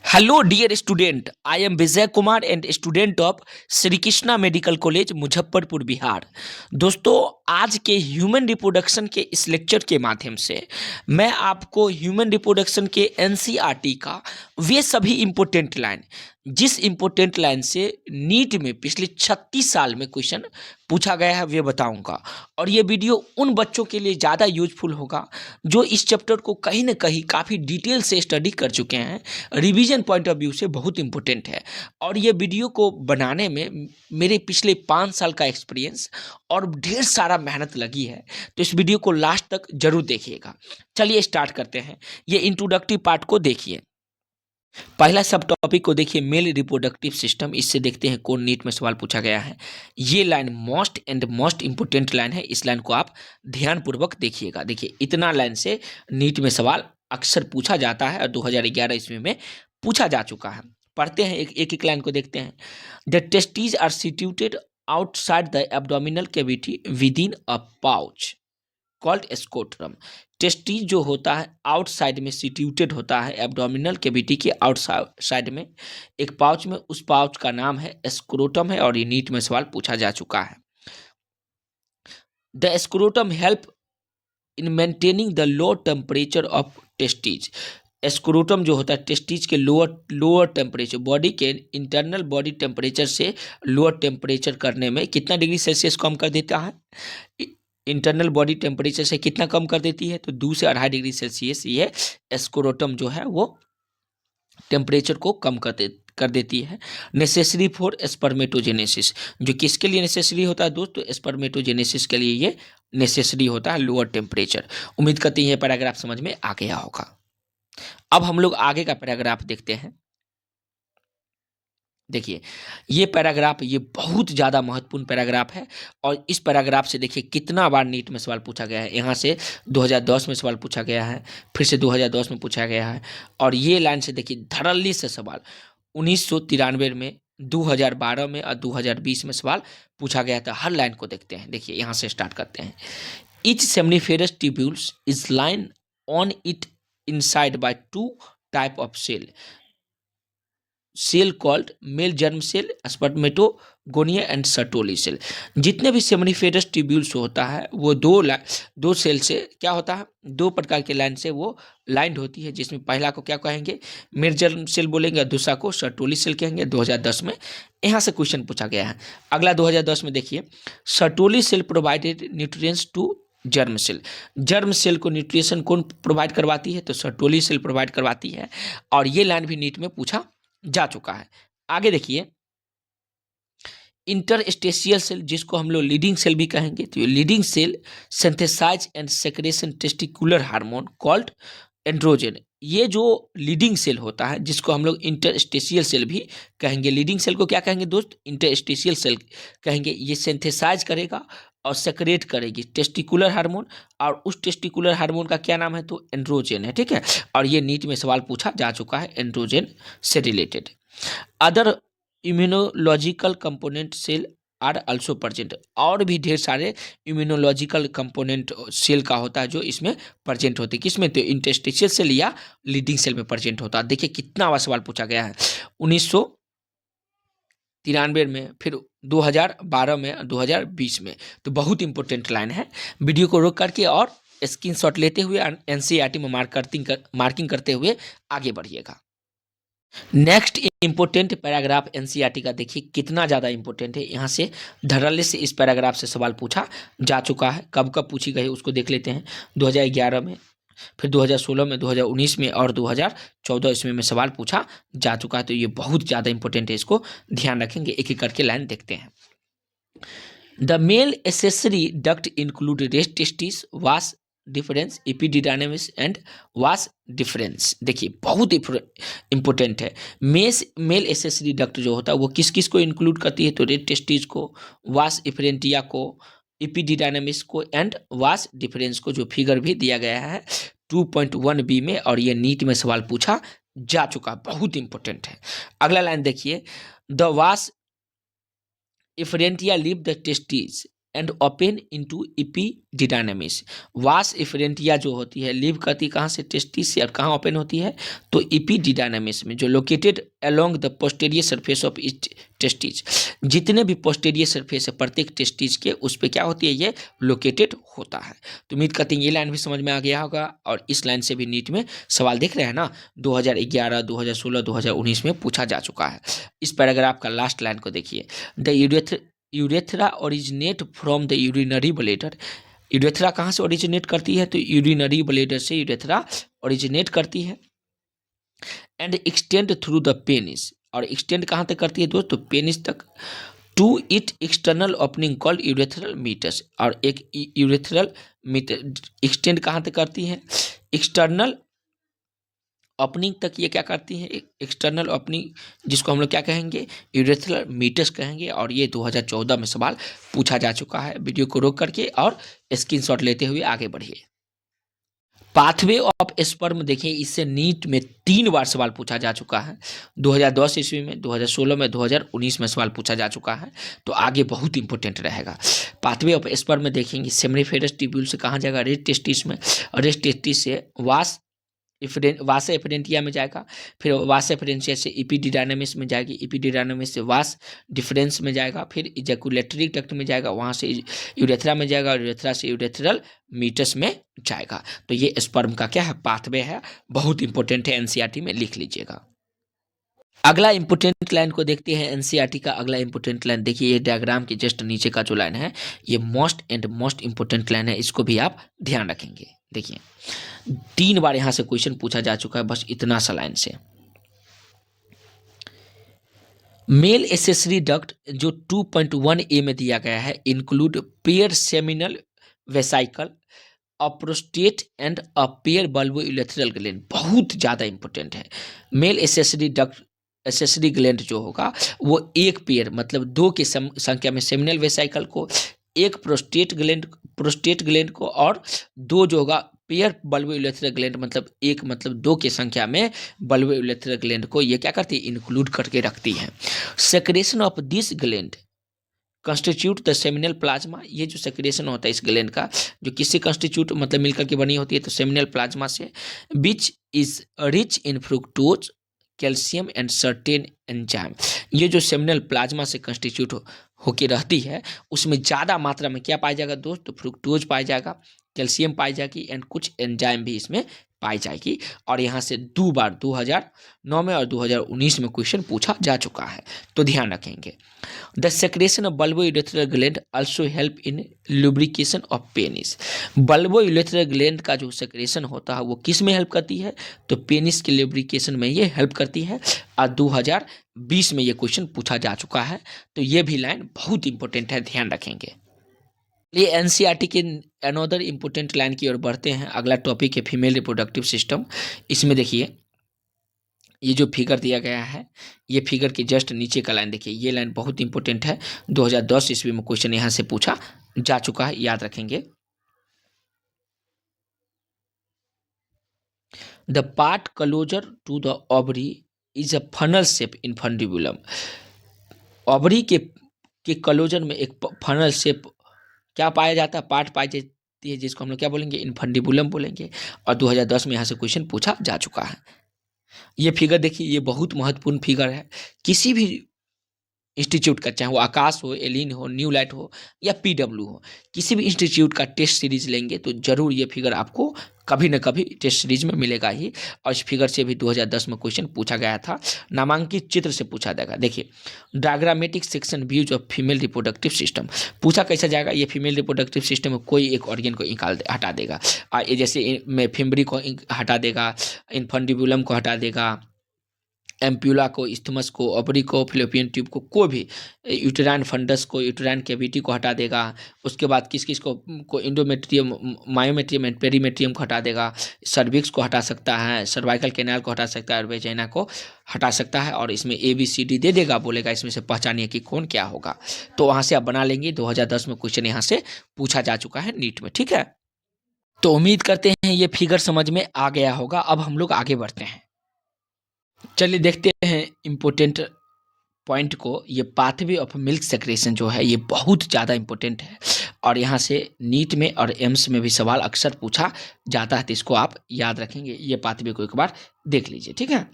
Hello dear student, I am Vijay Kumar and student of Shri Krishna Medical College Muzaffarpur Bihar. दोस्तों, आज के human reproduction के इस लेक्चर के माध्यम से मैं आपको ह्यूमन रिप्रोडक्शन के एनसीईआरटी का वे सभी इम्पोर्टेंट लाइन, जिस इम्पोर्टेंट लाइन से नीट में पिछले 36 साल में क्वेश्चन पूछा गया है वे बताऊंगा। और ये वीडियो उन बच्चों के लिए ज़्यादा यूजफुल होगा जो इस चैप्टर को कहीं ना कहीं काफ़ी डिटेल से स्टडी कर चुके हैं। रिवीजन पॉइंट ऑफ व्यू से बहुत इंपॉर्टेंट है। और ये वीडियो को बनाने में मेरे पिछले 5 साल का एक्सपीरियंस और ढेर सारा मेहनत लगी है, तो इस वीडियो को लास्ट तक जरूर देखिएगा। चलिए स्टार्ट करते हैं। ये इंट्रोडक्टिव पार्ट को देखिए। पहला सब टॉपिक को देखिए, मेल रिप्रोडक्टिव सिस्टम। इससे देखते हैं कौन नीट में सवाल पूछा गया है। ये लाइन मोस्ट इंपोर्टेंट लाइन है। इस लाइन को आप ध्यानपूर्वक देखिएगा। देखिए, इतना लाइन से नीट में सवाल अक्सर पूछा जाता है और 2011 ईस्वी में पूछा जा चुका है। पढ़ते हैं, एक लाइन को देखते हैं। The testes are situated outside the abdominal cavity within a pouch called scrotum. Testes जो होता है आउटसाइड में सिट्यूटेड होता है, एब्डोमिनल कैविटी के आउटसाइड में एक पाउच में, उस पाउच का नाम है स्क्रोटम है। और ये नीट में सवाल पूछा जा चुका है। The scrotum help in maintaining the low temperature of testes. Scrotum जो होता है टेस्टीज के लोअर टेम्परेचर, बॉडी के इंटरनल बॉडी टेम्परेचर से लोअर टेम्परेचर करने में कितना डिग्री सेल्सियस कम कर देता है। इंटरनल बॉडी टेम्परेचर से कितना कम कर देती है, तो 2 से 2.5 डिग्री सेल्सियस ये स्क्रोटम जो है वो टेम्परेचर को कम कर देती है। नेसेसरी फॉर स्पर्मेटोजेनेसिस, जो किसके लिए नेसेसरी होता है दोस्तों? स्पर्मेटोजेनेसिस के लिए ये नेसेसरी होता है लोअर टेम्परेचर। उम्मीद करती हैं ये पैराग्राफ समझ में आ गया होगा। अब हम लोग आगे का पैराग्राफ देखते हैं। देखिए, ये पैराग्राफ ये बहुत ज़्यादा महत्वपूर्ण पैराग्राफ है। और इस पैराग्राफ से देखिए कितना बार नीट में सवाल पूछा गया है। यहाँ से 2010 में सवाल पूछा गया है, फिर से 2010 में पूछा गया है। और ये लाइन से देखिए धड़ल्ले से सवाल 1993 में, 2012 में और 2020 में सवाल पूछा गया था। हर लाइन को देखते हैं। देखिए, यहाँ से स्टार्ट करते हैं। Each seminiferous tubules is line on it inside by 2 type of cell called male germ cell, spermatogonia and Sertoli cell. जितने भी सेमनीफेरस ट्यूब्यूल्स होता है वो दो सेल से क्या होता है, 2 प्रकार के लाइन से वो लाइंड होती है। जिसमें पहला को क्या कहेंगे, मेल जर्म सेल बोलेंगे, दूसरा को सर्टोली सेल कहेंगे। 2010 में यहाँ से क्वेश्चन पूछा गया है। अगला 2010 में देखिए, Sertoli cell provided nutrients to germ cell. Germ cell को न्यूट्रिशन कौन प्रोवाइड करवाती है, तो सर्टोली सेल प्रोवाइड करवाती है। और ये लाइन भी नीट में पूछा जा चुका है। आगे देखिए, इंटरस्टेशियल सेल, जिसको हम लोग लीडिंग सेल भी कहेंगे, तो ये Leydig cell synthesise and secretion testicular hormone called androgen. ये जो लीडिंग सेल होता है जिसको हम लोग इंटरस्टेशियल सेल भी कहेंगे। लीडिंग सेल को क्या कहेंगे दोस्त? इंटरस्टेशियल सेल कहेंगे। ये सिंथेसाइज करेगा और सेक्रेट करेगी टेस्टिकुलर हार्मोन, और उस टेस्टिकुलर हार्मोन का क्या नाम है, तो एंड्रोजन है। ठीक है, और ये नीट में सवाल पूछा जा चुका है एंड्रोजन से related. Other immunological component cell are also present. और भी ढेर सारे इम्यूनोलॉजिकल कंपोनेंट सेल का होता है जो इसमें प्रेजेंट होते हैं। किसमें? तो इंटरस्टिशियल सेल या लीडिंग सेल में प्रेजेंट होता है। देखिए कितना बार सवाल पूछा गया है। 1993 में, फिर 2012 में, 2020 में। तो बहुत इंपॉर्टेंट लाइन है। वीडियो को रोक करके और स्क्रीनशॉट लेते हुए एनसीईआरटी में मार्किंग करते हुए आगे बढ़िएगा। नेक्स्ट इंपोर्टेंट पैराग्राफ एनसीईआरटी का देखिए कितना ज़्यादा इंपॉर्टेंट है। यहाँ से धड़ल्ले से इस पैराग्राफ से सवाल पूछा जा चुका है। कब कब पूछी गई उसको देख लेते हैं। 2011 में, फिर 2016 में, 2019 में और 2014 ईस्वी में सवाल पूछा जा चुका है। तो ये बहुत ज़्यादा इंपॉर्टेंट है, इसको ध्यान रखेंगे। एक एक करके लाइन देखते हैं। The male accessory duct include rete testis, vas deferens, epididymis and vas deferens. देखिए बहुत इंपॉर्टेंट है। मेल एसेसरी डक्ट जो होता है वो किस किस को इंक्लूड करती है, तो रेड टेस्टिस को, वास इफरेंटिया को, एपिडिडायनेमिस को एंड वास डिफरेंस को, जो फिगर भी दिया गया है 2.1b में। और ये नीट में सवाल पूछा जा चुका, बहुत इंपॉर्टेंट है। अगला लाइन देखिए, the vasa efferentia leave the testis and open into epididymis. Vasa efferentia जो होती है लीव करती कहाँ से, टेस्टिस से, और कहाँ ओपन होती है तो एपिडिडायनेमिस में, जो located along the posterior surface of each testis. जितने भी पोस्टीरियर सरफेस है प्रत्येक टेस्टिस के, उस पर क्या होती है, ये लोकेटेड होता है। तो उम्मीद करते हैं ये लाइन भी समझ में आ गया होगा, और इस लाइन से भी नीट में सवाल देख रहे हैं ना, 2011, 2016, 2019 में पूछा जा चुका है। इस पैराग्राफ का लास्ट लाइन को देखिए, the urethra originate from the urinary bladder. Urethra कहाँ से ओरिजिनेट करती है तो यूरिनरी ब्लैडर से यूरेथ्रा ओरिजिनेट करती है। And extend through the penis, और एक्सटेंड कहाँ तक करती है दोस्तों, पेनिस तक। To it external opening called urethral meatus, और एक यूरेथ्रल मीटर एक्सटेंड कहाँ तक करती है, एक्सटर्नल ओपनिंग तक ये क्या करती हैं, एक्सटर्नल ओपनिंग, जिसको हम लोग क्या कहेंगे, यूरेथ्रल मीटस कहेंगे। और ये 2014 में सवाल पूछा जा चुका है। वीडियो को रोक करके और स्क्रीनशॉट लेते हुए आगे बढ़िए। पाथवे ऑफ स्पर्म देखिए, इससे नीट में 3 बार सवाल पूछा जा चुका है। 2010 ईस्वी में, 2016 में, 2019 में सवाल पूछा जा चुका है, तो आगे बहुत इंपॉर्टेंट रहेगा। पाथवे ऑफ स्पर्म में देखेंगे, सेमिनिफेरस ट्यूब्यूल से कहाँ जाएगा, रेड टेस्टिस में, और रेड टेस्टिस से वासा एफिडेंटिया में जाएगा, फिर वासा एफिडेंटिया से एपिडिडायनेमिस में जाएगी, एपिडिडायनेमिस से वास डिफरेंस में जाएगा, फिर इजैकुलेटरी डक्ट में जाएगा, वहाँ से यूरेथ्रा में जाएगा, और यूरेथ्रा से यूरेथ्रल मीटस में जाएगा। तो ये स्पर्म का क्या है, पाथवे है, बहुत इंपॉर्टेंट है, एनसीईआरटी में लिख लीजिएगा। अगला इंपोर्टेंट लाइन को देखते हैं। एनसीईआरटी का अगला इंपोर्टेंट लाइन देखिए, ये डायग्राम के जस्ट नीचे का जो लाइन है, ये मोस्ट इंपोर्टेंट लाइन है, इसको भी आप ध्यान रखेंगे। देखिए 3 बार यहां से क्वेश्चन पूछा जा चुका है, बस इतना सा लाइन से। मेल एसेसरी डक्ट जो 2.1a में दिया गया है, include pair seminal vesicle, a prostate and a pair bulbourethral gland, बहुत ज़्यादा इंपॉर्टेंट है। Mail accessory duct accessory gland जो होगा वो एक पेयर मतलब 2 की संख्या में सेमिनल वेसाइकल को, एक प्रोस्टेट ग्लैंड को, और 2 जो होगा पेयर बल्बोयूरेथ्रल ग्लैंड मतलब 2 की संख्या में बल्बोयूरेथ्रल ग्लैंड को ये क्या करती है, इंक्लूड करके रखती है। Secretion of this gland constitute the seminal plasma, ये जो सेक्रेशन होता है इस ग्लैंड का, जो किससे कंस्टिट्यूट मतलब मिलकर के बनी होती है तो सेमिनल प्लाज्मा से, which is rich in fructose, calcium and certain enzyme. ये जो सेमिनल प्लाज्मा से कंस्टिट्यूट होके रहती है, उसमें ज़्यादा मात्रा में क्या पाया जाएगा दोस्त, तो फ्रुक्टोज पाया जाएगा, कैल्शियम पाई जाएगी, एंड कुछ एंजाइम भी इसमें पाई जाएगी। और यहाँ से 2 बार 2009 में और 2019 में क्वेश्चन पूछा जा चुका है, तो ध्यान रखेंगे। The secretion of bulbourethral gland also help in lubrication of penis. Bulbourethral gland का जो सेक्रेशन होता है वो किस में हेल्प करती है, तो पेनिस के लुब्रिकेशन में ये हेल्प करती है। और 2020 में ये क्वेश्चन पूछा जा चुका है, तो ये भी लाइन बहुत इंपॉर्टेंट है, ध्यान रखेंगे। ये एनसीईआरटी के अनदर इंपॉर्टेंट लाइन की ओर बढ़ते हैं। अगला टॉपिक है फीमेल रिप्रोडक्टिव सिस्टम। इसमें देखिए ये जो फिगर दिया गया है, ये फिगर के जस्ट नीचे का लाइन देखिए, ये लाइन बहुत इंपॉर्टेंट है। 2010 ईस्वी में क्वेश्चन यहाँ से पूछा जा चुका है, याद रखेंगे। The part closer to the ovary is a funnel shape infundibulum. Ovary के क्लोजर में एक फनल शेप क्या पाया जाता है, पार्ट पाई जाती है, जिसको हम लोग क्या बोलेंगे, इनफंडिबुलम बोलेंगे। और 2010 में यहाँ से क्वेश्चन पूछा जा चुका है। ये फिगर देखिए, ये बहुत महत्वपूर्ण फिगर है। किसी भी इंस्टीट्यूट का, चाहे वो आकाश हो, एलिन हो, न्यू लाइट हो या पीडब्ल्यू हो, किसी भी इंस्टीट्यूट का टेस्ट सीरीज लेंगे तो जरूर ये फिगर आपको कभी न कभी टेस्ट सीरीज में मिलेगा ही। और इस फिगर से भी 2010 में क्वेश्चन पूछा गया था, नामांकित चित्र से पूछा जाएगा। देखिए diagrammatic section views of female reproductive system पूछा कैसा जाएगा, ये फीमेल रिप्रोडक्टिव सिस्टम में कोई एक ऑर्गन को हटा देगा। ये जैसे में फिम्बरी को हटा देगा, इनफंडिबुलम को हटा देगा, एम्प्यूला को, इस्थमस को, ओवरी को, फ्लोपियन ट्यूब को भी, यूटेराइन फंडस को, यूटेराइन कैविटी को हटा देगा। उसके बाद किस किस को इंडोमेट्रियम, मायोमेट्रियम एंड पेरीमेट्रियम को हटा देगा। सर्विक्स को हटा सकता है, सर्वाइकल कैनाल को हटा सकता है, और वेजाइना को हटा सकता है। और इसमें ABCD दे देगा, बोलेगा इसमें से पहचानिए कि कौन क्या होगा। तो वहाँ से आप बना लेंगे। 2010 में क्वेश्चन यहाँ से पूछा जा चुका है नीट में, ठीक है। तो उम्मीद करते हैं ये फिगर समझ में आ गया होगा। अब हम लोग आगे बढ़ते हैं, चलिए देखते हैं इम्पोर्टेंट पॉइंट को। ये पाथवे ऑफ मिल्क सेक्रेशन जो है ये बहुत ज़्यादा इंपॉर्टेंट है। और यहाँ से नीट में और एम्स में भी सवाल अक्सर पूछा जाता है, तो इसको आप याद रखेंगे। ये पाथवे को एक बार देख लीजिए, ठीक है।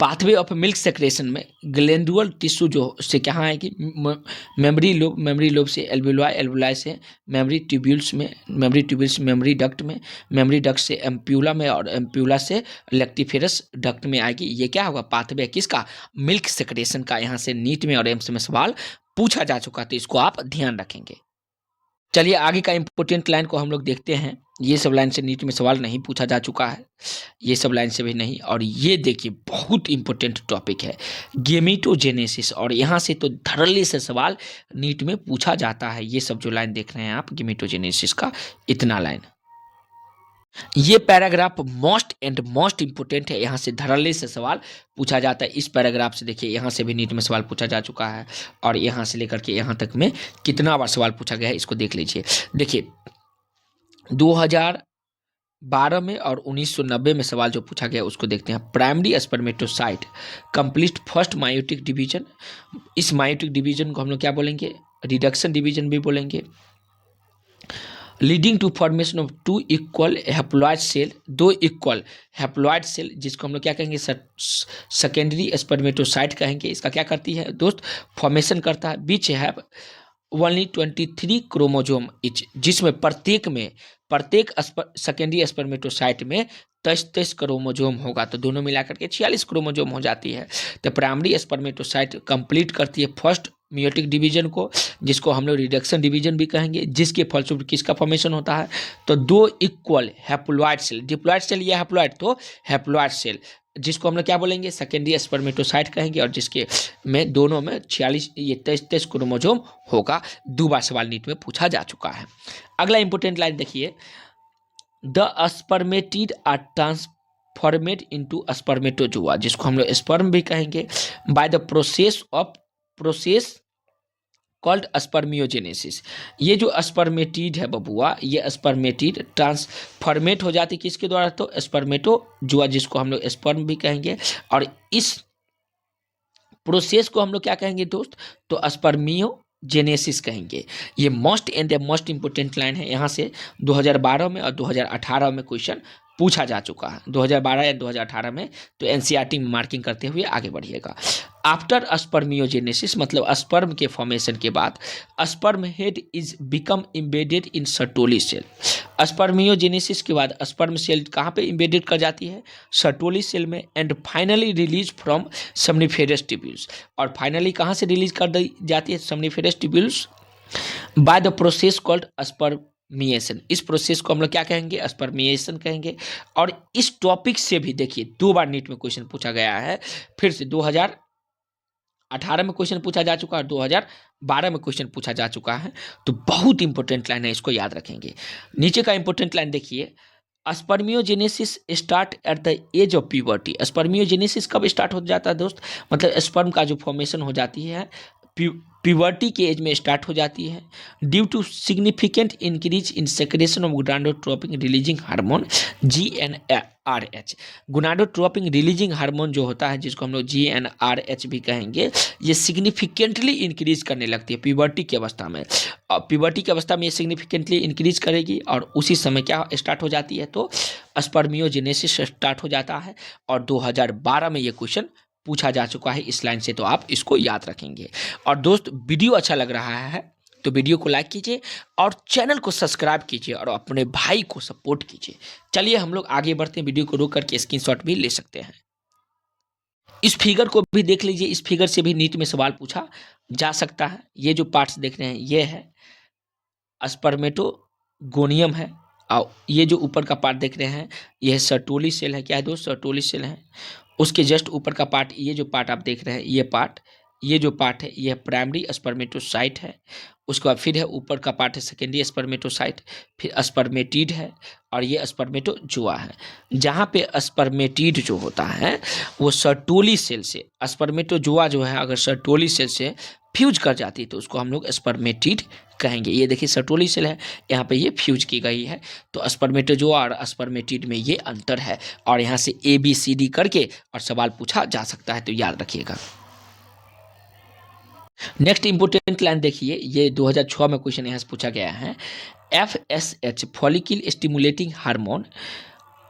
पाथवे ऑफ मिल्क सेक्रेशन में ग्लैंडुलर टिश्यू जो से कहाँ है कि मेमरी लोब से एल्वुलाई, एल्वुलाई से मेमरी ट्यूब्यूल्स में, मेमरी ट्यूब्यूल्स मेमरी डक्ट में, मेमरी डक्ट से एम्प्यूला में, और एम्प्यूला से लेक्टिफेरस डक्ट में आएगी। ये क्या होगा? पाथवे किसका? मिल्क सेक्रेशन का। यहाँ से नीट में और एम्स में सवाल पूछा जा चुका, तो इसको आप ध्यान रखेंगे। चलिए आगे का इंपोर्टेंट लाइन को हम लोग देखते हैं। ये सब लाइन से नीट में सवाल नहीं पूछा जा चुका है, ये सब लाइन से भी नहीं। और ये देखिए बहुत इंपॉर्टेंट टॉपिक है, गेमेटोजेनेसिस, और यहाँ से तो धड़ल्ले से सवाल नीट में पूछा जाता है। ये सब जो लाइन देख रहे हैं आप, गेमेटोजेनेसिस का इतना लाइन, ये paragraph most and most important है। यहाँ से धड़ल्ले से सवाल पूछा जाता है। इस पैराग्राफ से देखिए, यहाँ से भी नीट में सवाल पूछा जा चुका है, और यहाँ से लेकर के यहाँ तक में कितना बार सवाल पूछा गया है, इसको देख लीजिए। देखिए 2012 में और 1990 में सवाल जो पूछा गया उसको देखते हैं। Primary spermatocyte complete first meiotic division. इस मायोटिक डिवीजन को हम लोग क्या बोलेंगे? रिडक्शन डिवीजन भी बोलेंगे। Leading to formation of two equal haploid cell, दो इक्वल हैप्लॉइड सेल, जिसको हम लोग क्या कहेंगे? सेकेंडरी स्पर्मेटोसाइट कहेंगे। इसका क्या करती है दोस्त? फॉर्मेशन करता है। Which have only 23 chromosome etch, जिसमें प्रत्येक सेकेंडरी स्पर्मेटोसाइट में 23 क्रोमोजोम होगा, तो दोनों मिलाकर के 46 क्रोमोजोम हो जाती है। तो प्राइमरी स्पर्मेटोसाइट कंप्लीट करती है फर्स्ट मियोटिक डिवीजन को, जिसको हम लोग रिडक्शन डिवीजन भी कहेंगे, जिसके फलस्वरूप किसका फॉर्मेशन होता है? तो दो equal haploid cell, diploid cell या हैप्लॉइड, तो हैप्लॉइड सेल, जिसको हम लोग क्या बोलेंगे? सेकेंडरी स्पर्मेटोसाइट कहेंगे, और जिसके में दोनों में 46 ये 23 क्रोमोजोम होगा। 2 बार सवाल नीट में पूछा जा चुका है। अगला इंपोर्टेंट लाइन देखिए, the spermatid are transformed into spermatozoa, जिसको हम लोग स्पर्म भी कहेंगे, by the process called spermiogenesis. ये जो स्पर्मेटिड है बबुआ, ये स्पर्मेटिड ट्रांसफॉर्मेट हो जाती है किसके द्वारा? तो स्पर्मेटोजुआ, जिसको हम लोग स्पर्म भी कहेंगे। और इस प्रोसेस को हम लोग क्या कहेंगे दोस्त? तो स्पर्मियोजेनेसिस कहेंगे। ये मोस्ट इंपोर्टेंट लाइन है। यहाँ से 2012 में और 2018 में क्वेश्चन पूछा जा चुका है, 2012 या 2018 में। तो एनसीईआरटी में मार्किंग करते हुए आगे बढ़िएगा। आफ्टर स्पर्मियोजेनेसिस मतलब स्पर्म के फॉर्मेशन के बाद, sperm head is become embedded in Sertoli cell. Spermiogenesis के बाद स्पर्म सेल कहाँ पे इम्बेडेड कर जाती है? सर्टोली सेल में। And finally release from seminiferous tubules, और फाइनली कहाँ से रिलीज कर दी जाती है? Seminiferous tubules, by the process called spermiation. इस प्रोसेस को हम लोग क्या कहेंगे? स्पर्मिएशन कहेंगे। और इस टॉपिक से भी देखिए 2 बार नीट में क्वेश्चन पूछा गया है। फिर से 2018 में क्वेश्चन पूछा जा चुका है, 2012 में क्वेश्चन पूछा जा चुका है। तो बहुत इंपॉर्टेंट लाइन है, इसको याद रखेंगे। नीचे का इंपॉर्टेंट लाइन देखिए, spermiogenesis start at the age of puberty. Spermiogenesis कब स्टार्ट हो जाता है दोस्त? मतलब स्पर्म का जो फॉर्मेशन हो जाती है प्यूबर्टी के एज में स्टार्ट हो जाती है, due to significant increase in secretion of gonadotropin releasing hormone GnRH। Gonadotropin releasing hormone जो होता है, जिसको हम लोग GnRH भी कहेंगे, ये सिग्निफिकेंटली इंक्रीज करने लगती है प्यूबर्टी की अवस्था में। और प्यूबर्टी की अवस्था में ये सिग्निफिकेंटली इंक्रीज करेगी, और उसी समय क्या स्टार्ट हो जाती है? तो स्पर्मियोजेनेसिस स्टार्ट हो जाता है। और 2012 में ये क्वेश्चन पूछा जा चुका है इस लाइन से, तो आप इसको याद रखेंगे। और दोस्त वीडियो अच्छा लग रहा है तो वीडियो को लाइक कीजिए और चैनल को सब्सक्राइब कीजिए और अपने भाई को सपोर्ट कीजिए। चलिए हम लोग आगे बढ़ते हैं, वीडियो को रोक करके स्क्रीनशॉट भी ले सकते हैं। इस फिगर को भी देख लीजिए, इस फिगर से भी नीट में सवाल पूछा जा सकता है। ये जो पार्ट्स देख रहे हैं ये है स्पर्मेटोगोनियम है, और ये जो ऊपर का पार्ट देख रहे हैं यह सर्टोली सेल है। क्या है दोस्त? सर्टोली सेल है। उसके जस्ट ऊपर का पार्ट, ये जो पार्ट आप देख रहे हैं ये जो पार्ट है यह प्राइमरी स्पर्मेटोसाइट है। उसके बाद फिर है ऊपर का पार्ट है सेकेंडरी स्पर्मेटोसाइट, फिर स्पर्मेटिड है, और ये स्पर्मेटोजुआ है। जहाँ पे स्पर्मेटिड जो होता है वो सर्टोली सेल से, स्पर्मेटोजुआ जो है अगर सर्टोली सेल से फ्यूज कर जाती है तो उसको हम लोग स्पर्मेटिड कहेंगे। ये देखिए सर्टोली सेल है, यहाँ पे ये फ्यूज की गई है। तो स्पर्मेटोजुआ और स्पर्मेटिड में ये अंतर है, और यहाँ से ABCD करके और सवाल पूछा जा सकता है, तो याद रखिएगा। नेक्स्ट इंपोर्टेंट लाइन देखिए, ये 2006 में क्वेश्चन यहाँ से पूछा गया है। FSH follicle stimulating hormone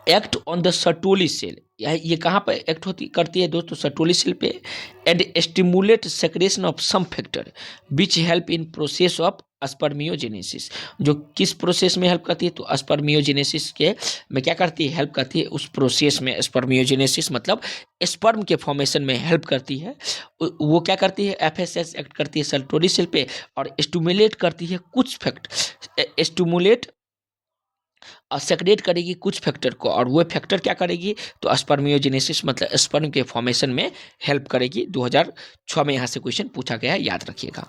act on the Sertoli cell, ये कहाँ पर एक्ट होती करती है दोस्तों? सर्टोली सेल पे। And stimulate secretion of some factor which help in process of spermiogenesis, जो किस प्रोसेस में हेल्प करती है? तो स्पर्मियोजेनेसिस के में क्या करती है? हेल्प करती है उस प्रोसेस में। स्पर्मियोजेनेसिस मतलब स्पर्म के फॉर्मेशन में हेल्प करती है। वो क्या करती है? FSH एक्ट करती है सर्टोली सेल पे और स्टिमुलेट करती है कुछ फैक्ट, स्टिमुलेट और सेक्रेट करेगी कुछ फैक्टर को, और वो फैक्टर क्या करेगी? तो स्पर्मियोजेनेसिस मतलब स्पर्म के फॉर्मेशन में हेल्प करेगी। 2006 में यहाँ से क्वेश्चन पूछा गया है, याद रखिएगा।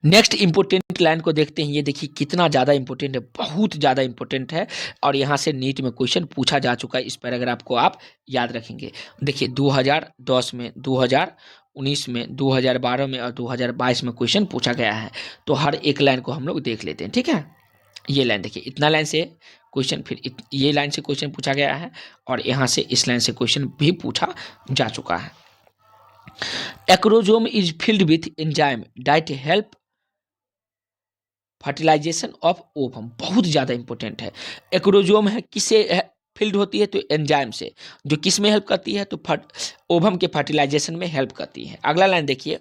नेक्स्ट इंपोर्टेंट लाइन को देखते हैं। ये देखिए कितना ज़्यादा इंपॉर्टेंट है, बहुत ज़्यादा इंपॉर्टेंट है, और यहाँ से नीट में क्वेश्चन पूछा जा चुका है। इस पैराग्राफ को आप याद रखेंगे। देखिए 2010 में, 2019 में, 2012 में और 2022 में क्वेश्चन पूछा गया है। तो हर एक लाइन को हम लोग देख लेते हैं, ठीक है। ये लाइन देखिए, इतना लाइन से क्वेश्चन, फिर ये लाइन से क्वेश्चन पूछा गया है, और यहाँ से इस लाइन से क्वेश्चन भी पूछा जा चुका है। Acrosome is filled with enzyme that help fertilisation of ovum, बहुत ज़्यादा इंपॉर्टेंट है। एक्रोजोम है किसे फील्ड होती है? तो एंजाइम से, जो किस में हेल्प करती है? तो ओवम के फर्टिलाइजेशन में हेल्प करती है। अगला लाइन देखिए,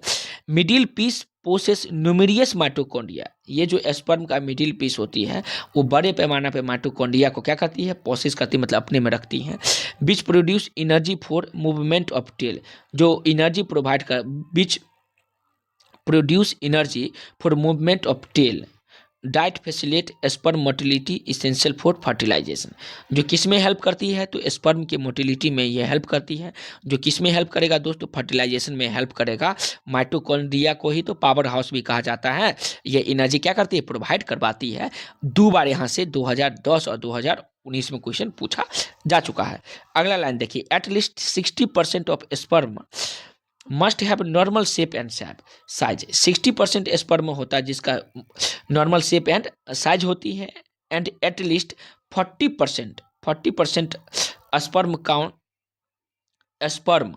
middle piece possess numerous mitochondria, ये जो स्पर्म का मिडिल पीस होती है वो बड़े पैमाने पे माइटोकॉन्ड्रिया को क्या करती है? पोसेस करती है, मतलब अपने में रखती है। Which produce energy for movement of tail, जो एनर्जी प्रोवाइड कर, which produce energy for movement of tail. That facilitate sperm motility essential for fertilisation, जो किस में हेल्प करती है? तो स्पर्म के मोटिलिटी में ये हेल्प करती है। जो किस में हेल्प करेगा दोस्तों? फर्टिलाइजेशन में हेल्प करेगा। माइटोकॉन्ड्रिया को ही तो पावर हाउस भी कहा जाता है। ये एनर्जी क्या करती है? प्रोवाइड करवाती है। दो बार यहाँ से 2010 और 2019 में क्वेश्चन पूछा जा चुका है। अगला लाइन देखिए, at least 60% of sperm must have normal shape and size. 60% sperm होता है जिसका नॉर्मल शेप एंड साइज होती है। And at least 40% sperm count, sperm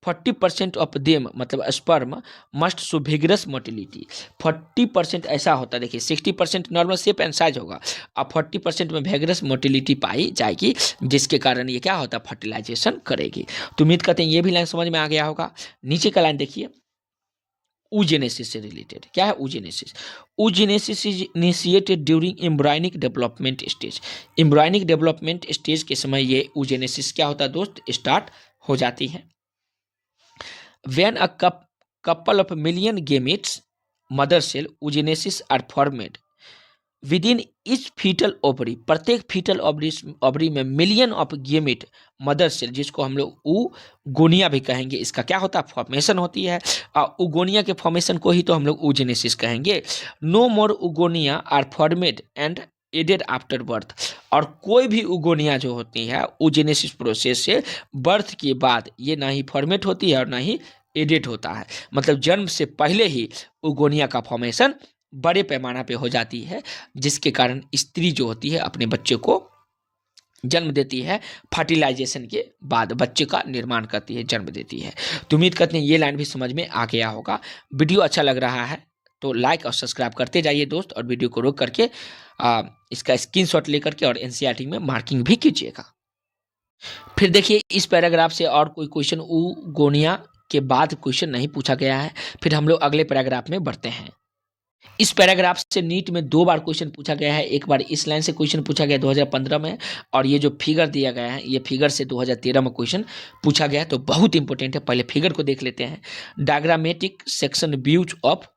40% of them मतलब sperm must show vigorous motility. 40% ऐसा होता है, देखिए 60% नॉर्मल शेप एंड साइज होगा और 40% में विगरस मोटिलिटी पाई जाएगी, जिसके कारण ये क्या होता है? फर्टिलाइजेशन करेगी। तो उम्मीद करते हैं ये भी लाइन समझ में आ गया होगा। नीचे का लाइन देखिए, oogenesis से रिलेटेड। क्या है oogenesis? oogenesis is initiated during embryonic development stage. Embryonic development stage के समय ये oogenesis क्या होता है दोस्त? स्टार्ट हो जाती है। When a couple of million gametes, mother cell, oogenesis are formed within each foetal ovary, प्रत्येक फीटल ओवरी में million of gamete mother cell, जिसको हम लोग उगोनिया भी कहेंगे, इसका क्या होता है? फॉर्मेशन होती है। उगोनिया के फॉर्मेशन को ही तो हम लोग oogenesis कहेंगे। No more oogonia are formed and added after birth, और कोई भी उगोनिया जो होती है oogenesis प्रोसेस से बर्थ के बाद ये ना ही फॉर्मेट होती है और ना ही एडेड होता है, मतलब जन्म से पहले ही उगोनिया का फॉर्मेशन बड़े पैमाना पे हो जाती है, जिसके कारण स्त्री जो होती है अपने बच्चे को जन्म देती है। फर्टिलाइजेशन के बाद बच्चे का निर्माण करती है, जन्म देती है। तो उम्मीद करते हैं ये लाइन भी समझ में आ गया होगा। वीडियो अच्छा लग रहा है तो लाइक और सब्सक्राइब करते जाइए दोस्त, और वीडियो को रोक करके इसका स्क्रीनशॉट लेकर के और एनसीईआरटी में मार्किंग भी कीजिएगा। फिर देखिए इस पैराग्राफ से और कोई क्वेश्चन उगोनिया के बाद क्वेश्चन नहीं पूछा गया है। फिर हम लोग अगले पैराग्राफ में बढ़ते हैं। इस पैराग्राफ से नीट में दो बार क्वेश्चन पूछा गया है। एक बार इस लाइन से क्वेश्चन पूछा गया 2015 में, और ये जो फिगर दिया गया है ये फिगर से 2013 में क्वेश्चन पूछा गया है, तो बहुत इंपॉर्टेंट है। पहले फिगर को देख लेते हैं। Diagrammatic section views of